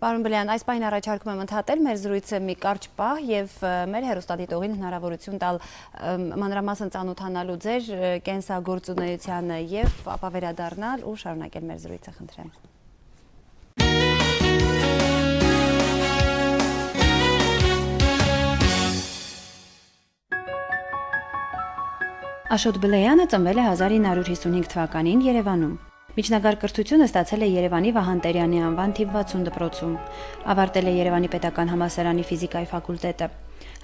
Պարոն Բլեյան, այս պահին առաջարկում եմ ընդհատել մեր զրույցը մի կարճ պահ եւ մեր հեռուստադիտողին հնարավորություն տալ մանրամասն ծանոթանալու ձեր կենսագործունեությանը եւ ապա վերադառնալ ու շարունակել մեր զրույցը, խնդրեմ։ Աշոտ Բլեյանը ծնվել է 1955 թվականին Երևանում։ Միջնակարգ կրթությունը ստացել է Երևանի Վահան Տերյանի անվան թիվ 60 դպրոցում։ Ավարտել է Երևանի Պետական համալսարանի ֆիզիկայի ֆակուլտետը։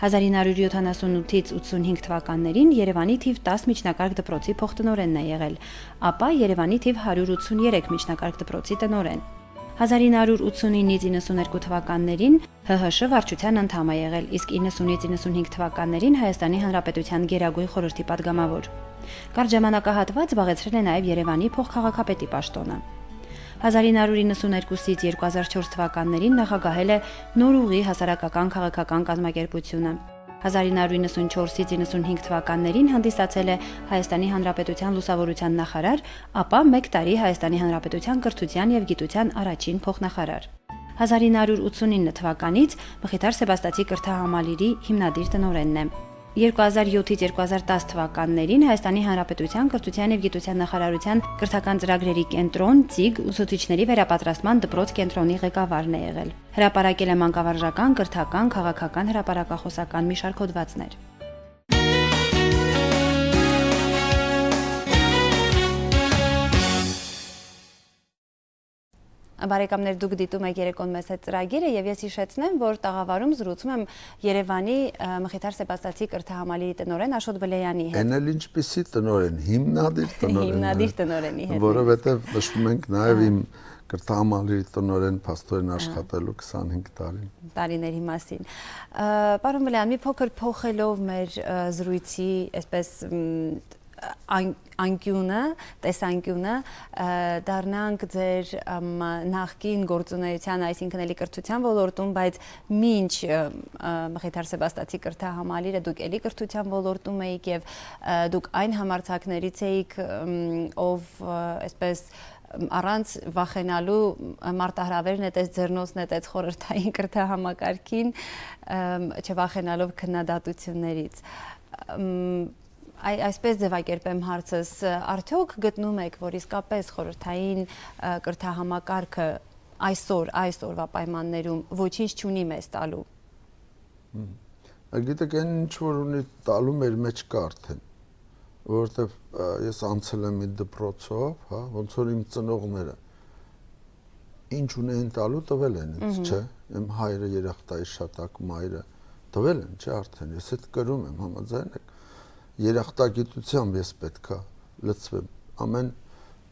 1978-ից 85 թվականներին Երևանի թիվ 10 միջնակարգ դպրոցի փոխտնօրենն է եղել, ապա Երևանի թիվ 183 միջնակարգ դպրոցի տնօրեն։ 1989-ից 92 թվականներին ՀՀՇ վարչության անդամ է եղել, իսկ 90-ից 95 թվականներին Հայաստանի Հանրապետության Գերագույն խորհրդի падգամավոր։ Կարճ ժամանակահատված զբաղեցրել է նաև Երևանի փոխքաղաքապետի պաշտոնը։ 1992-ից 2004 թվականներին նախագահել է Նոր ուղի հասարակական քաղաքական կազմակերպությունը։ 1994-ից 95 թվականներին հանդիսացել է Հայաստանի Հանրապետության լուսավորության նախարար, ապա 1 տարի Հայաստանի Հանրապետության կրթության եւ գիտության առաջին փոխնախարար։ 1989 թվականից Մխիթար Սեբաստացի կրթահամալիրի հիմնադիր տնօրենն է։ 2007-ից 2010 թվականներին Հայաստանի Հանրապետության կրթության եւ գիտության նախարարության կրթական ծրագրերի կենտրոն ՑԻԳ ուսուցիչների վերապատրաստման դպրոց կենտրոնի ղեկավարն է եղել։ Հրապարակել է մանկավարժական, կրթական, քաղաքական, հրապարակախոսական մի շարք հոդվածներ։ Բարեկամներ, դուք դիտում եք Երեկոն մեզ հետ ծրագիրը եւ ես հիշեցնեմ, որ տաղավարում զրուցում եմ Երևանի Մխիթար Սեբաստացի կրթահամալիրի տնօրեն Աշոտ Բլեյանի հետ։ Էնել ինչպիսի տնօրեն, հիմնադիր տնօրեն։ Հիմնադիր տնօրենի հետ։ Որովհետեւ նշում ենք նաեւ իմ կրթահամալիրի տնօրեն փաստորեն աշխատելու 25 տարիների մասին։ Պարոն Բլեյան, մի փոքր փոխելով մեր զրույցի, այսպես անկյունը, տեսանկյունը, դառնանք ձեր նախկին գործունեության, այսինքն էլի կրթության ոլորտում, բայց մինչ Մխիթար Սեբաստացի կրթահամալիրը դուք էլի կրթության ոլորտում էիք եւ դուք այն համարձակներից էիք, ով այսպես առանց վախենալու մարտահրավեր նետեց, ձեռնոց նետեց խորհրդային կրթահամակարգին, չվախենալով քննադատություններից։ Այսպես ձևակերպեմ հարցս, արդյոք գտնում եք, որ իսկապես խորհրդային կրթահամակարգը այսօրվա պայմաններում ոչինչ չունի մեզ տալու։ Գիտեք, այն ինչ որ ունի տալու մեր մեջ կա արդեն, որովհետև ես անցել եմ մի դպրոցով, հա, ոնց որ իմ ծնողները ինչ ունեին տալու տվել են ինձ, չէ, իմ հայրը երախտայի շատակ մայրը տվել են, չէ, արդեն ես այդ կրում եմ, համաձայն եք։ Երախտագիտությամբ ես պետքա լծվեմ ամեն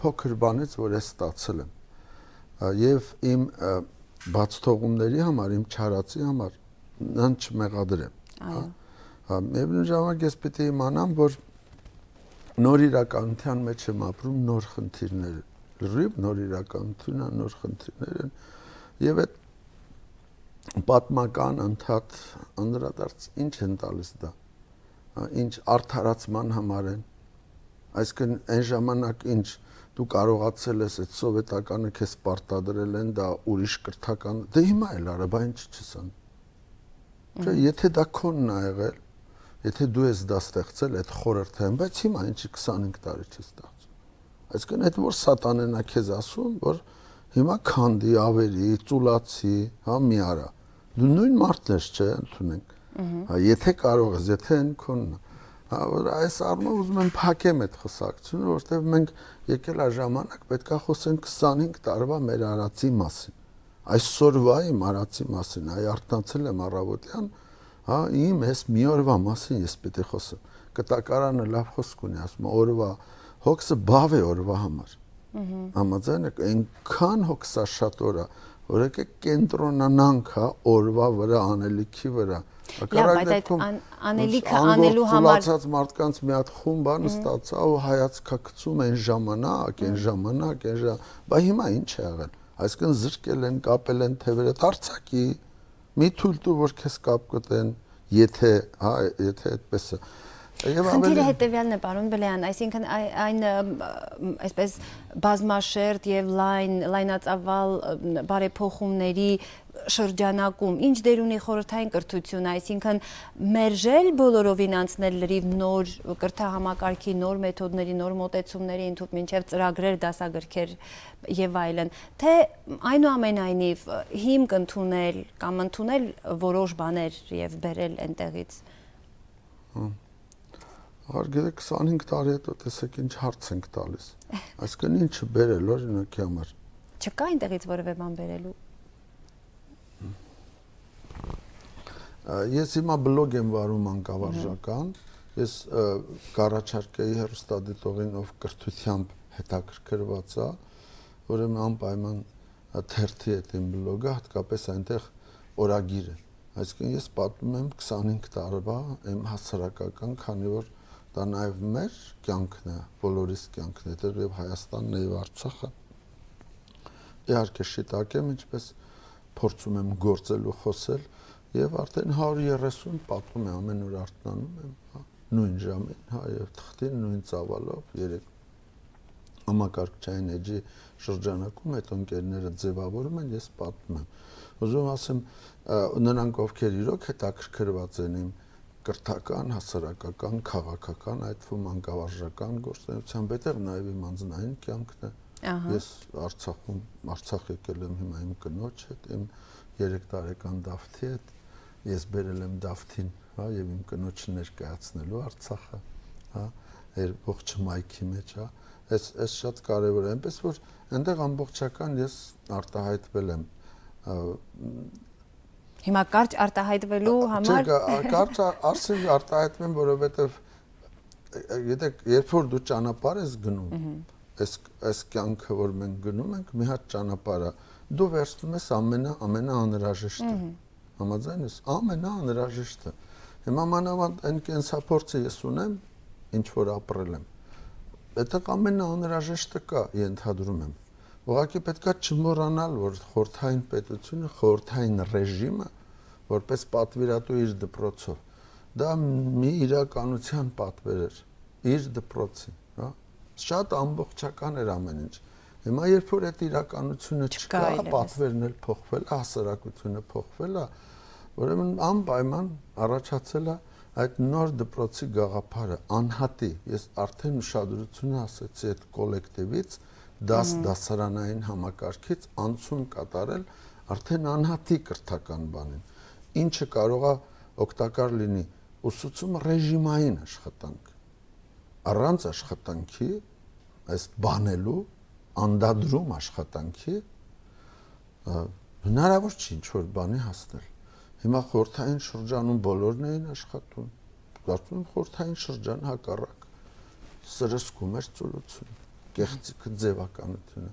փոքր բանից, որ ես ստացել եմ, եւ իմ բաց թողումների համար, իմ չարացի համար նրան չմեղադրեմ։ Այո։ Միևնույն ժամանակ ես պետք է իմանամ, որ նոր իրականության մեջ եմ ապրում, նոր խնդիրներ, լրիվ նոր իրականություն, նոր խնդիրներ են, եւ այդ պատմական ընդհատ անդրադարձ ինչ են տալիս դա։ Ինչ արդարացման համար են, այսինքն այն ժամանակ ինչ դու կարողացել ես այդ սովետականը քեզ պարտադրել են, դա ուրիշ կրթական, դե հիմա էլ արա, բա ինչ չես անում։ Չէ, եթե դա քոնն ա եղել, եթե դու ես դա ստեղծել, այդ խորհրդային, բայց հիմա ինչի 25 տարի չես ստեղծում։ Այսինքն այդ որ սատանեն ա քեզ ասում, որ հիմա քանդի, ավերի, ծուլացի, հա մի արա։ Դու նույն մարդն ես, չէ, ընդունենք։ Եթե կարող ես, եթե են քոնն, այս առումով ուզում եմ փակեմ այդ խոսակցությունը, որովհետև մենք եկել է ժամանակ պետքա խոսենք 25 տարվա մեր արածի մասին։ Այսօրվա իմ արածի մասին, այ արթնացել եմ առավոտյան, հա, իմ այս մի օրվա մասին ես պետք է խոսեմ։ Կտակարանը լավ խոսք ունի, ասում է օրվա հոգսը բավ է օրվա համար։ Համաձայն եք, այնքան հոգսա շատ օր է, որ եկեք կենտրոնանանք, հա, օրվա վրա, անելիքի վրա։ Լավ, բայց այդ անելիքը անելու համար ծուլացած մարդկանց մի հատ խումբ բան ստացա ու հայացքա գցում այն ժամանակ, բա հիմա ինչ է եղել։ Այսինքն զրկել են, կապել են թևերը, դարձակի, մի թույլ տու, որ քեզ կապ կտեն, եթե այդպես է։ Խնդիրը հետևյալն է, պարոն Բլեյան, այսինքն այն այսպես բազմաշերտ եւ լայնածավալ բարեփոխումների շրջանակում ինչ դեր ունի խորհրդային կրթությունը, այսինքն մերժել բոլորովին անցնել լրիվ նոր կրթահամակարգի, նոր մեթոդների, նոր մոտեցումների ընդհանուր մինչև ծրագրեր, դասագրքեր եւ այլն, թե այնուամենայնիվ հիմք ընդունել կամ ընդունել որոշ բաներ եւ բերել այնտեղից։ Արգելը 25 տարի հետո տեսեք ինչ հարց ենք տալիս։ Այսինքն ինչը բերել օրինակի համար։ Չկա այնտեղից որևէ բան բերելու։ Ես հիմա բլոգ եմ վարում անկավարժական, ես կառաջարկեի հեռուստադիտողին, ով կրթությամբ հետաքրքրված է, ուրեմն անպայման թերթի հետ իմ բլոգը, հատկապես այնտեղ օրագիր է։ Այսինքն ես պատմում եմ 25 տարվա իմ հասարակական, քանի որ դա նաև մեր կյանքն է, բոլորիս կյանքն է, դեռ եւ Հայաստանն է եւ Արցախը։ Իհարկե շիտակ եմ, ինչպես փորձում եմ գործել ու խոսել, եւ արդեն 130 պատում է ամեն օր արթնանում եմ, հա, նույն ժամին, հա, եւ թղթին նույն ծավալով 3 համակարգչային էջի շրջանակում այդ ընկերները ձևավորում են, ես պատմում եմ։ Ուզում ասեմ, նրանք ովքեր իրոք հետաքրքրված են իմ կրթական, հասարակական, քաղաքական, այդ թվում անկավարժական գործունեությամբ, այդտեղ նաև իմ անձնային կյանքն է։ Ես Արցախ եկել եմ հիմա իմ կնոջ հետ, իմ 3 տարեկան Դավթի հետ, ես բերել եմ Դավթին, հա, եւ իմ կնոջը ներկայացնելու Արցախը, հա, այդ ողջ մայքի մեջ, հա, այս շատ կարևոր է, այնպես որ այնտեղ ամբողջական ես արտահայտվել եմ։ Հիմա կարճ արտահայտվելու համար կարճ արսիվ արտահայտվեմ, որովհետեւ գիտեք, երբ որ դու ճանապարհ ես գնում, այս կյանքը, որ մենք գնում ենք, մի հատ ճանապարհ է, դու վերցնում ես ամենաանհրաժեշտը։ Համաձայն ես, ամենաանհրաժեշտը։ Հիմա մանավանդ այն կենսափորձը ես ունեմ, ինչ որ ապրել եմ։ Այդտեղ ամենաանհրաժեշտը կա, ենթադրում եմ։ Ուղղակի պետքա չմոռանալ, որ խորհրդային պետությունը, խորհրդային ռեժիմը, որպես պատվիրատու իր դպրոցով, դա մի իրականության պատվեր էր, իր դպրոցին, հա։ Շատ ամբողջական էր ամեն ինչ։ Հիմա երբ որ այդ իրականությունը չկա, պատվերն էլ փոխվել է, հասարակությունը փոխվել է, ուրեմն անպայման առաջացել է այդ նոր դպրոցի գաղափարը, անհատի, ես արդեն ուշադրությունը ասեցի այդ կոլեկտիվից, դասարանային համակարգից անցում կատարել արդեն անհատի կրթական բանին, ինչը կարող է օգտակար լինի ուսուցում ռեժիմային աշխատանք, առանց աշխատանքի, այս բանելու, անդադրում աշխատանքի, հնարավոր չի ինչ-որ բանի հասնել։ Հիմա խորհրդային շրջանում բոլորն էին աշխատում, կարծում եմ խորհրդային շրջան հակառակ սրսկում էր ծուլությունը, կեղծիքը ձևականությունը։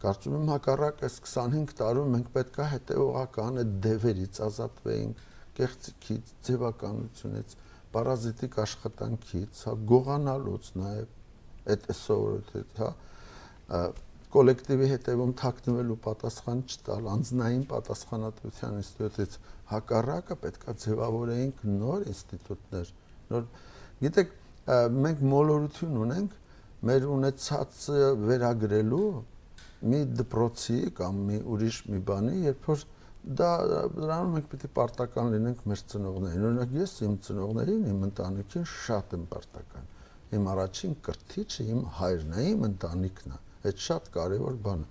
Կարծում եմ հակառակ այս 25 տարում մենք պետք է հետևողական այդ դևերից ազատվեինք, կեղծիքից, ձևականությունից, պարազիտիկ աշխատանքից, հա, գողանալուց նաև այդ սովորույթից, հա, կոլեկտիվի հետևում թաքնվելու պատասխան չտալ, անձնային պատասխանատվության ինստիտուտից հակառակը պետքա ձևավորեինք նոր ինստիտուտներ, նոր, գիտեք, մենք մոլորություն ունենք մեր ունեցածը վերագրելու մի դպրոցի կամ մի ուրիշ մի բանի, երբ որ դրանում մենք պիտի պարտական լինենք մեր ծնողներին։ Օրինակ ես իմ ծնողներին, իմ ընտանիքին շատ եմ պարտական։ Իմ առաջին կրթիչը իմ հայրն է, իմ ընտանիքն է։ Այդ շատ կարևոր բան է։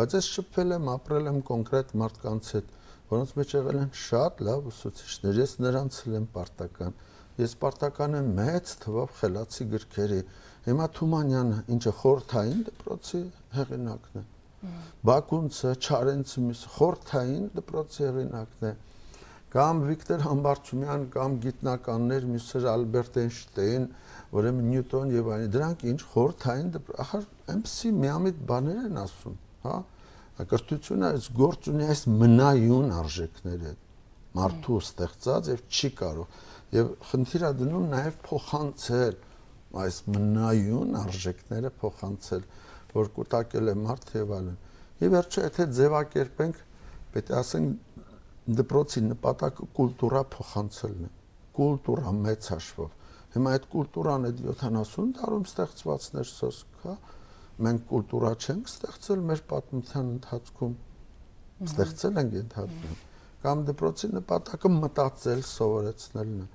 Բայց ես շփվել եմ, ապրել եմ կոնկրետ մարդկանց հետ, որոնց մեջ եղել են շատ լավ ուսուցիչներ, ես նրանց եմ պարտական։ Ես պարտական եմ մեծ թվով խելացի գրքերի։ Հիմա Թումանյանը, ինչը խորհրդային դպրոցի հեղինակն է, Բակունցը, Չարենցը խորհրդային դպրոցի հեղինակն է, կամ Վիկտոր Համբարձումյան, կամ գիտնականներ, մյուսեր Ալբերտ Էյնշտեյն, ուրեմն Նյուտոն եւ այլն, դրանք ինչ խորհրդային դպրոց, ախր այնպեսի միամիտ բաներ են ասում, հա։ Կրթությունը այս գործ ունի այս մնայուն արժեքները, մարդու ստեղծած եւ չի կարող։ Եվ խնդիրը դնում նաեւ փոխանցել այս մնայուն արժեքները փոխանցել, որ կուտակել է մարդ եւ այլն։ Եվ վերջը եթե ձևակերպենք, պետք է ասենք դպրոցի նպատակը կուլտուրա փոխանցելն է, կուլտուրա մեծ հաշվով։ Հիմա այդ կուլտուրան այդ 70 տարում ստեղծվածներ սոսկ, հա, մենք կուլտուրա չենք ստեղծել մեր պատմության ընթացքում, ստեղծել ենք ընդհանրապես, կամ դպրոցի նպատակը մտածել, սովորեցնելն է։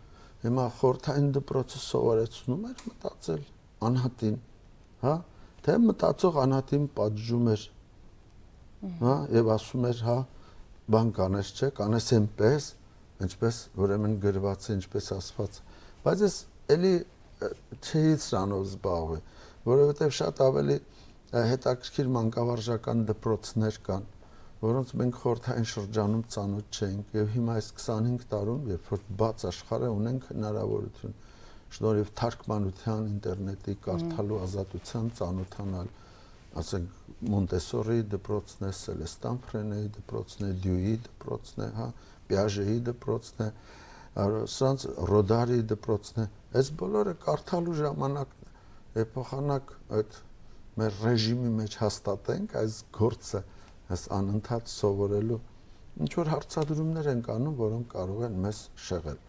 Հիմա խորհրդային դպրոցը սովորեցնում էր մտածել անհատին, հա, թե մտածող անհատին պատժում էր, հա, եւ ասում էր, հա, բան կանես չէ, կանես այնպես, ինչպես ուրեմն գրված է, ինչպես ասված։ Բայց ես էլի չի սրանով զբաղվի, որովհետև շատ ավելի հետաքրքիր մանկավարժական դպրոցներ կան, որոնց մենք խորհրդային շրջանում ծանոթ չէինք եւ հիմա այս 25 տարում, երբ որ բաց աշխարհը ունենք հնարավորություն շնորհիվ թարգմանության, ինտերնետի, կարդալու ազատության ծանոթանալ, ասենք Մոնտեսորիի դպրոցն է, Սելեստան Ֆրենեի դպրոցն է, Դյուի դպրոցն է, հա, Պիաժեի դպրոցն է, սրանց Ռոդարիի դպրոցն է, այս բոլորը կարդալու ժամանակն է, փոխանակ այդ մեր ռեժիմի մեջ հաստատենք այս գործը, այս անընդհատ սովորելու ինչ որ հարցադրումներ են անում, որոնք կարող են մեզ շեղել։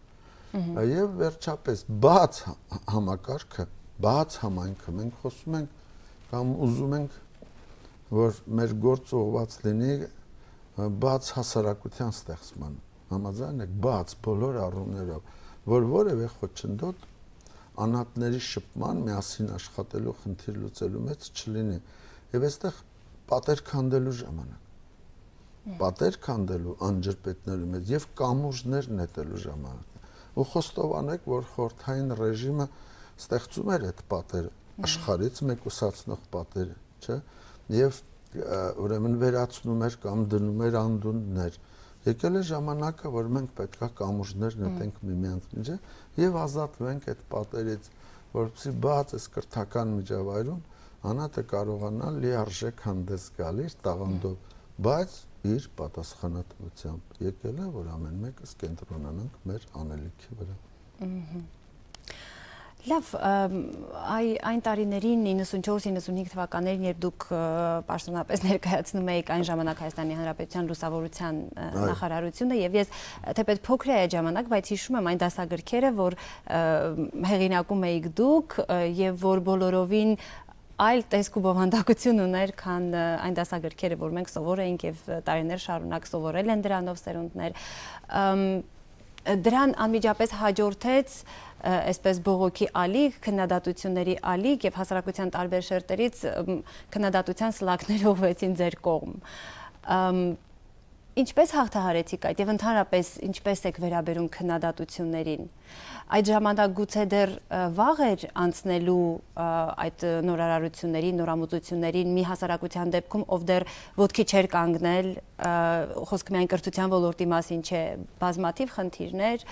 Եվ վերջապես բաց համակարգը, բաց համայնքը մենք խոսում ենք կամ ուզում ենք, որ մեր գործը ուղղված լինի բաց հասարակության ստեղծման, համաձայն եք, բաց բոլոր առումներով, որ որևէ խոչընդոտ անհատների շփման, միասին աշխատելու խնդիր լուծելու մեջ չլինի։ Եվ այստեղ պատեր քանդելու ժամանակ, պատեր քանդելու անջրպետների մեջ եւ կամուրջներ նետելու ժամանակ։ Ու խոստովանեք, որ խորհրդային ռեժիմը ստեղծում էր այդ պատերը, աշխարհից մեկուսացնող պատերը, չէ՞, եւ ուրեմն վերացնում էր կամ դնում էր անդունդներ։ Եկել է ժամանակը, որ մենք պետքա կամուրջներ նետենք միմյանց մեջ եւ ազատվենք այդ պատերից, որովհետեւ բաց այս կրթական միջավայրում անհատը կարողանա լիարժեք հանդես գալ իր տաղանդով, բայց իր պատասխանատվությամբ եկել է, որ ամեն մեկս կենտրոնանանք մեր անելիքի վրա։ Լավ, այն տարիներին 94-95 թվականներին, երբ դուք պաշտոնապես ներկայացնում եք այն ժամանակ Հայաստանի Հանրապետության լուսավորության նախարարությունը, եւ ես թեպետ փոքր է այդ ժամանակ, բայց հիշում եմ այն դասագրքերը, որ հեղինակում էիք դուք եւ որ բոլորովին այլ տեսք ու բովանդակություն ուներ, քան այն դասագրքերը, որ մենք սովոր էինք եւ տարիներ շարունակ սովորել են դրանով սերունդներ։ Դրան անմիջապես հաջորդեց այսպես բողոքի ալիք, քննադատությունների ալիք եւ հասարակության տարբեր շերտերից քննադատության սլաքներ ուղղվեցին ձեր կողմ։ Ինչպես հաղթահարեցիք այդ եւ ընդհանրապես ինչպես եք վերաբերում քննադատություններին։ Այդ ժամանակ գուցե դեռ վաղ էր անցնելու այդ նորարարությունների, նորամուծություններին մի հասարակության դեպքում, ով դեռ ոտքի չէր կանգնել, խոսքը միայն կրթության ոլորտի մասին չէ, բազմաթիվ խնդիրներ,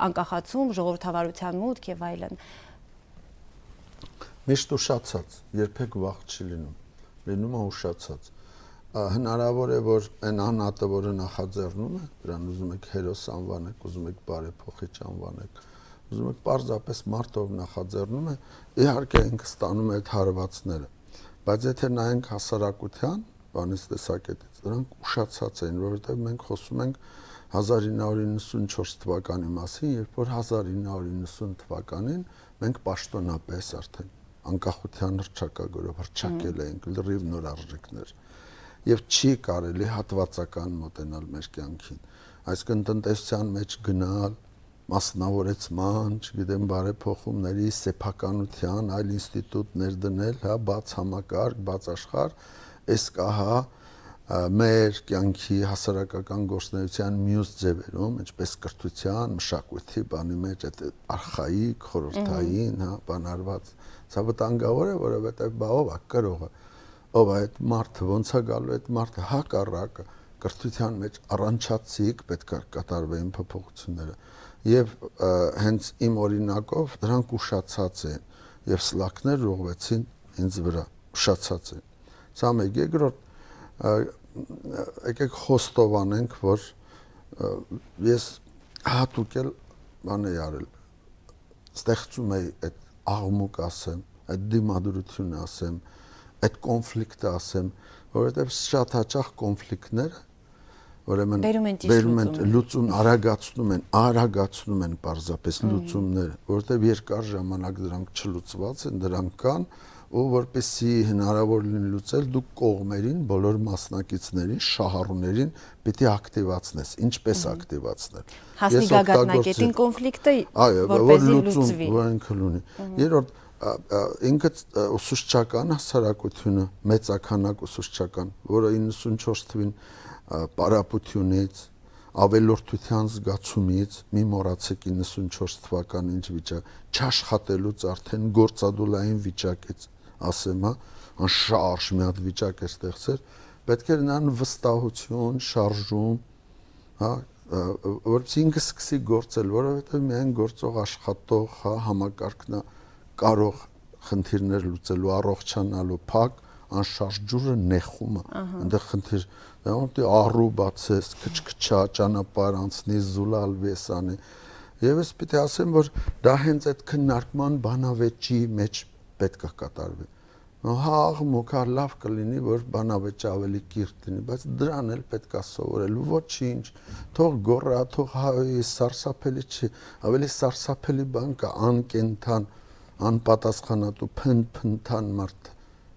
անկախացում, ժողովրդավարության մուտք եւ այլն։ Միշտ ուշացած, երբեք վաղ չի լինում է ուշացած։ Հնարավոր է, որ այն անհատը, որը նախաձեռնում է, դրան ուզում եք հերոս անվանեք, ուզում եք բարեփոխիչ անվանեք, ուզում եք պարզապես մարդ ով նախաձեռնում է, իհարկե ինքը ստանում է այդ հարվածները, բայց եթե նայենք հասարակության բանից տեսակետից, դրանք ուշացած են, որովհետև մենք խոսում ենք 1994 թվականի մասին, երբ որ 1990 թվականին մենք պաշտոնապես արդեն անկախության հռչակագրով հռչակել էինք լրիվ նոր արժեքներ եւ չի կարելի հատվածական մոտենալ մեր կյանքին, այսինքն տնտեսության մեջ գնալ, մասնավորեցման, չգիտեմ, բարեփոխումների, սեփականության, այլ ինստիտուտներ դնել, հա, բաց համակարգ, բաց աշխարհ, այս կահա մեր կյանքի հասարակական գործունեության մյուս ձևերում, ինչպես կրթության, մշակույթի բանի մեջ այդ արխայիկ, խորհրդային, հա, բանարված, սա վտանգավոր է, որովհետեւ բա ով է կրողը, ով է այդ մարդը, ոնց է գալու այդ մարդը, հակառակը կրթության մեջ առանցացիկ պետք է կատարվեն փոփոխությունները եւ հենց իմ օրինակով դրանք ուշացած են եւ սլաքներ ուղղվեցին ինձ վրա, ուշացած են։ Սա մեկ, երկրորդ եկեք խոստովանենք, որ ես հատուկ էլ բան էի արել, ստեղծում էի այդ աղմուկ ասեմ, այդ դիմադրությունը ասեմ, այդ կոնֆլիկտը ասեմ, որովհետև շատ հաճախ կոնֆլիկտները ուրեմն բերում են լուծում, արագացնում են պարզապես լուծումները, որովհետև երկար ժամանակ դրանք չլուծված են, դրանք կան, ու որպեսզի հնարավոր լինի լուծել, դուք կողմերին, բոլոր մասնակիցներին, շահառուներին պիտի ակտիվացնես, ինչպես ակտիվացնել։ Հասնի գագաթնակետին կոնֆլիկտը, որպեսզի լուծվի։ Որոնք լինի։ Երրորդ ինքը ուսուցչական հասարակությունը, մեծականակ ուսուցչական, որը 94 թվին պարապությունից, ավելորդության զգացումից մի մոռացեք 94 թվականի ինչ վիճակ չաշխատելուց արդեն գործադուլային վիճակից ասեմ, հա, անշարժ մի հատ վիճակ է ստեղծել, պետք է նրան վստահություն, շարժում, հա, որպեսզի ինքը սկսի գործել, որովհետև միայն գործող աշխատող, հա, համակարգն կարող խնդիրներ լուծելու, առողջանալու, փակ անշարժ ջուրը նեխում է, այնտեղ խնդիր, դե առու բացես, քչքչա, ճանապարհ անցնի, զուլալ վեսանի, եւ ես պիտի ասեմ, որ դա հենց այդ քննարկման բանավեճի մեջ պետք է կատարվի։ Հա, աղմուկա լավ կլինի, որ բանավեճը ավելի կիրթ լինի, բայց դրան էլ պետք է սովորել, ոչինչ, թող գոռա, թող հայ, սարսափելի չի, ավելի սարսափելի բան կա, անկենթան, անպատասխանատու, փնթան մարդ,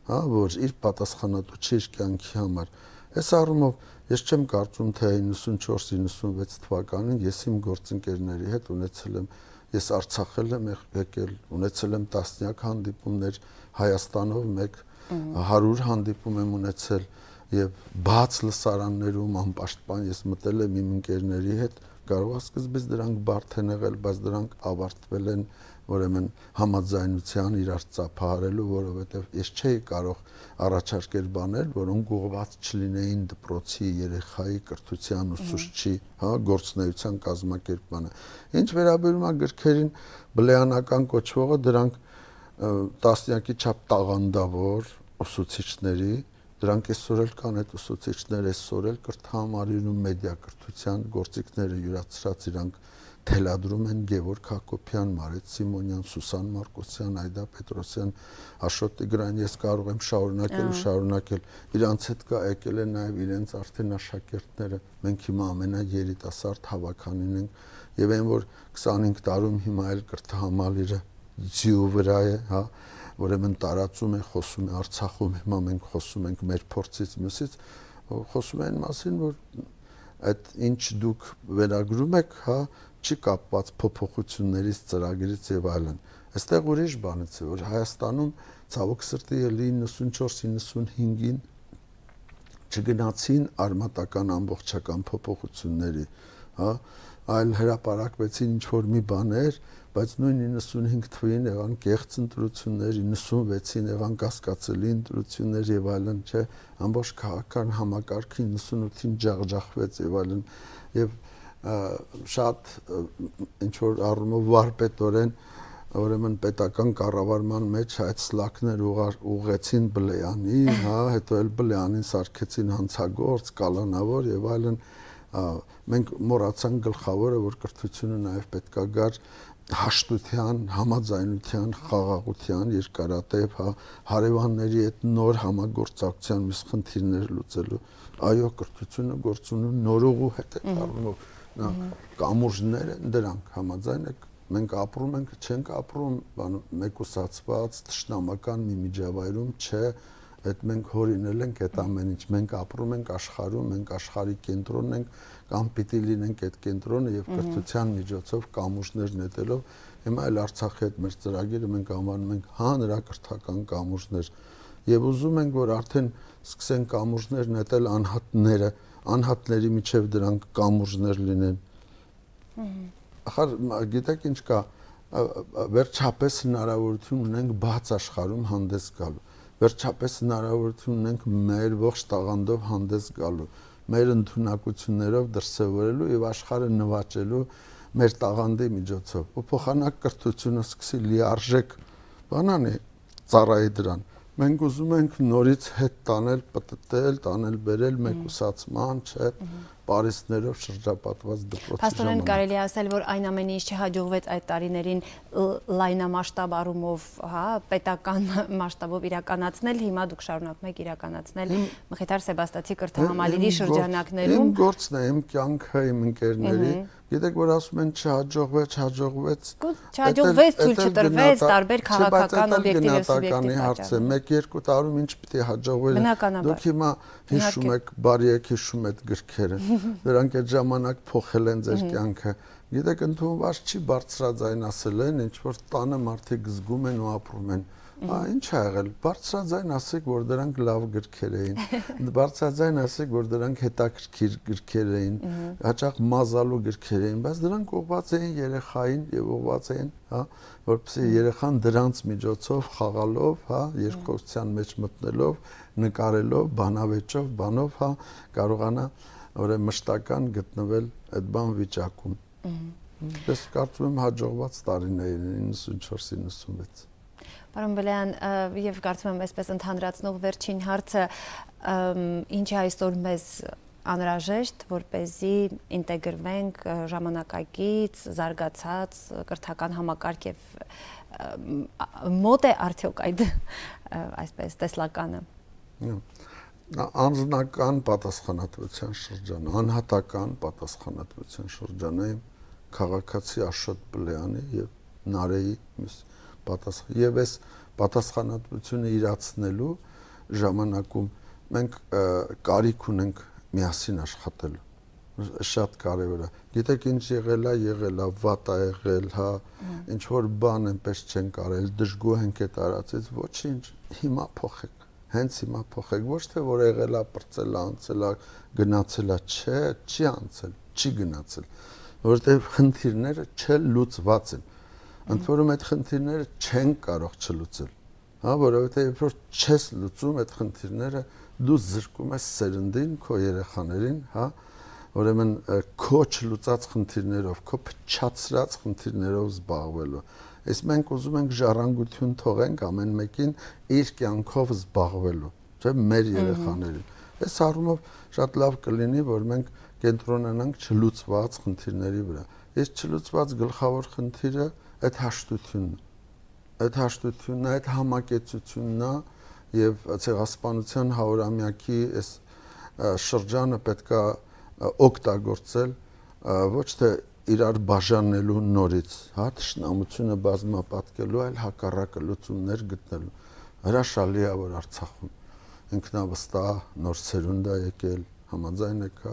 հա, որ իր պատասխանատու չի իր կյանքի համար։ Այս առումով ես չեմ կարծում, թե 94-96 թվականին ես իմ գործընկերների հետ ունեցել եմ, ես Արցախել եմ եկել, ունեցել եմ տասնյակ հանդիպումներ Հայաստանով, մեկ 100 հանդիպում եմ ունեցել եւ բաց լսարաններում անպաշտպան ես մտել եմ իմ ընկերների հետ, կարող է սկզբից դրանք բարդ են եղել, բայց դրանք ավարտվել են ուրեմն համաձայնության իրար ծափահարելու, որովհետև ես չէի կարող առաջարկել բաներ, որոնք ուղղված չլինեին դպրոցի երեխայի կրթության ուսուցչի, հա, գործունեության կազմակերպմանը։ Ինչ վերաբերում է գրքերին բլեանական կոչվողը, դրանք տասնյակի չափ տաղանդավոր ուսուցիչների, դրանք այսօր էլ կան այդ ուսուցիչները, այսօր էլ կրթահամարին ու մեդիա կրթության գործիքները յուրացրած իրանք թելադրում են Գևորգ Հակոբյան, Մարետ Սիմոնյան, Սուսան Մարկոսյան, Այդա Պետրոսյան, Աշոտ Տիգրան, ես կարող եմ շարունակել, իրանց հետ կա եկել են նաև իրենց արդեն աշակերտները, մենք հիմա ամենաերիտասարդ հավաքանին ենք, եւ այն որ 25 տարում հիմա էլ կրթահամալիրը ձիու վրա է, հա, ուրեմն տարածում է, խոսում է Արցախում, հիմա մենք խոսում ենք մեր փորձից մյուսից, խոսում են մասին, որ այդ ինչ դուք վերագրում եք, հա, չի կապված փոփոխություններից, ծրագրից եւ այլն։ Այստեղ ուրիշ բանից է, որ Հայաստանում ցավոք սրտի էլի 94-95-ին չգնացին արմատական ամբողջական փոփոխությունների, հա, այլ հրապարակվեցին ինչ որ մի բաներ, բայց նույն 95 թվականին եղան կեղծ ընտրություններ, 96-ին եղան կասկածելի ընտրություններ եւ այլն, չէ, ամբողջ քաղաքական համակարգը 98-ին ջախջախվեց եւ այլն եւ շատ ինչ որ առումով վարպետորեն ուրեմն պետական կառավարման մեջ այդ սլակներ ուղղեցին Բլեյանի, հա, հետո էլ Բլեյանին սարքեցին հանցագործ, կալանավոր եւ այլն, մենք մոռացանք գլխավորը, որ կրթությունը նաեւ պետքա գար հաշտության, համաձայնության, խաղաղության, երկարատև, հա, հարևանների հետ նոր համագործակցության մյուս խնդիրներ լուծելու, այո, կրթությունը գործ ունի նորուղու հետ է առումով, կամուրջներ են դրանք, համաձայն եք, մենք ապրում ենք, չենք ապրում, մեկուսացված, թշնամական մի միջավայրում, չէ, այդ մենք հորինել ենք այդ ամեն ինչ, մենք ապրում ենք աշխարհում, մենք աշխարհի կենտրոնն ենք, կամ պիտի լինենք այդ կենտրոնը եւ կրթության միջոցով կամուրջներ նետելով, հիմա էլ Արցախի հետ մեր ծրագիրը մենք անվանում ենք հանրակրթական կամուրջներ եւ ուզում ենք, որ արդեն սկսեն կամուրջներ նետել անհատները, անհատների միջև դրանք կամուրջներ լինեն։ Ախր գիտեք ինչ կա, վերջապես հնարավորություն ունենք բաց աշխարհում հանդես գալու, վերջապես հնարավորություն ունենք մեր ողջ տաղանդով հանդես գալու, մեր ընդունակություններով դրսևորելու եւ աշխարհը նվաճելու մեր տաղանդի միջոցով։ Ու փոխանակ կրթությունը սկսի լիարժեք բանանի ծառայի դրան։ Մենք ուզում ենք նորից հետ տանել, պտտել, տանել բերել մեկուսացման, չէ, Պարիսներով շրջապատված դպրոցի Փաստորեն կարելի է ասել, որ այն ամենը ինչ չհաջողվեց այդ տարիներին լայնամասշտաբ առումով, հա, պետական մասշտաբով իրականացնել, հիմա դուք շարունակում եք իրականացնել Մխիթար Սեբաստացի կրթահամալիրի շրջանակներում։ Իմ գործն է, իմ կյանքը, իմ ընկերների, գիտեք, որ ասում են չհաջողվեց, թույլ չտրվեց, տարբեր քաղաքական օբյեկտիվ եւ սուբյեկտիվ հարց է, 1-2 տարում ինչ պիտի հաջողվեր։ Դուք հիմա հիշում եք, բարի եք հիշում այդ գրքերը, դրանք այդ ժամանակ փոխել են ձեր կյանքը։ Գիտեք, ընդունված չի բարձրաձայն ասել են, ինչ որ տանը մարդիկ զգում են ու ապրում են։ Ինչ ա եղել, բարձրաձայն ասեք, որ դրանք լավ գրքեր էին, բարձրաձայն ասեք, որ դրանք հետաքրքիր գրքեր էին, հաճախ մազալու գրքեր էին, բայց դրանք ուղղված էին երեխային եւ ուղղված էին, հա, որպեսզի երեխան դրանց միջոցով խաղալով, հա, երկխոսության մեջ մտնելով, նկարելով, բանավեճով, բանով, հա, կարողանա ուրեմն մշտական գտնվել այդ բան վիճակում։ Ես կարծում եմ հաջողված տարիներին 94-96։ Պարոն Բելյան, եւ կարծում եմ այսպես ընդհանրացնող վերջին հարցը, ինչ է այսօր մեզ անհրաժեշտ, որպեսզի ինտեգրվենք ժամանակակից, զարգացած կրթական համակարգ եւ մոտ է արդյոք այդ այսպես տեսլականը։ Անձնական պատասխանատվության շրջանը, անհատական պատասխանատվության շրջանը քաղաքացի Աշոտ Բլեյանի եւ Նարեի եւ այս պատասխանատվությունը իրացնելու ժամանակում մենք կարիք ունենք միասին աշխատելու, շատ կարևոր է։ Գիտեք ինչ եղել է, վատ է եղել, հա, ինչ որ բան այնպես չեն կարել, դժգոհ ենք այդ արածից, ոչինչ, հիմա փոխեք, հենց հիմա փոխեք, ոչ թե որ եղել է, պրծել է, անցել է, գնացել է, չէ, չի անցել, չի գնացել, որովհետեւ խնդիրները չլուծված են։ Ընդ որում այդ խնդիրները չեն կարող չլուծել, հա, որովհետեւ երբ որ չես լուծում այդ խնդիրները, դու զրկում ես սերնդին, քո երեխաներին, հա, ուրեմն քո չլուծած խնդիրներով, քո փչացրած խնդիրներով զբաղվելու։ Այս մենք ուզում ենք ժառանգություն թողենք ամեն մեկին իր կյանքով զբաղվելու, չէ՞, մեր երեխաներին։ Այս առումով շատ լավ կլինի, որ մենք կենտրոնանանք չլուծված խնդիրների վրա։ Այս չլուծված գլխավոր խնդիրը այդ հաշտությունն է, այդ համակեցությունն է եւ ցեղասպանության 100-ամյակի այս շրջանը պետքա օգտագործել ոչ թե իրար բաժանելու նորից, հա, թշնամությունը բազմապատկելու, այլ հակառակը լուծումներ գտնելու։ Հրաշալի է, որ Արցախում ինքնավստահ նոր ցերունդ է եկել, համաձայն եք,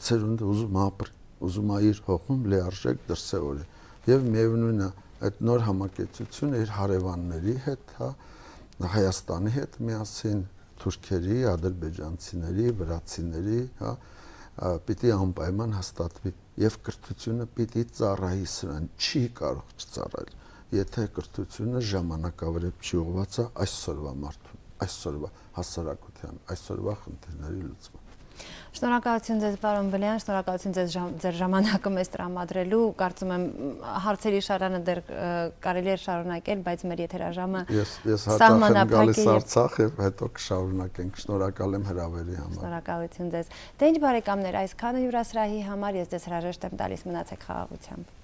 ցերունդը ուզում ապրի, ուզում է իր հողում լիարժեք դրսևորի։ Եվ միևնույն է այդ նոր համակեցությունը իր հարևանների հետ, հա, Հայաստանի հետ միասին, թուրքերի, ադրբեջանցիների, վրացիների, հա, պիտի անպայման հաստատվի եւ կրթությունը պիտի ծառայի սրան, չի կարող չծառայել, եթե կրթությունը ժամանակավրեպ չի ուղղված այսօրվա մարդուն, այսօրվա հասարակության, այսօրվա խնդիրների լուծման։ Շնորհակալություն ձեզ, պարոն Բլեյան, շնորհակալություն ձեզ ձեր ժամանակը մեզ տրամադրելու, կարծում եմ հարցերի շարանը դեռ կարելի է շարունակել, բայց մեր եթերաժամը ես հաճախ եմ գալիս Արցախ եւ հետո կշարունակենք, շնորհակալ եմ հրավերի համար։ Շնորհակալություն ձեզ։ Դե ինչ բարեկամներ, այսքանը հյուրասրահի համար ես ձեզ հրաժեշտ եմ տալիս, մնացեք խաղաղությամբ։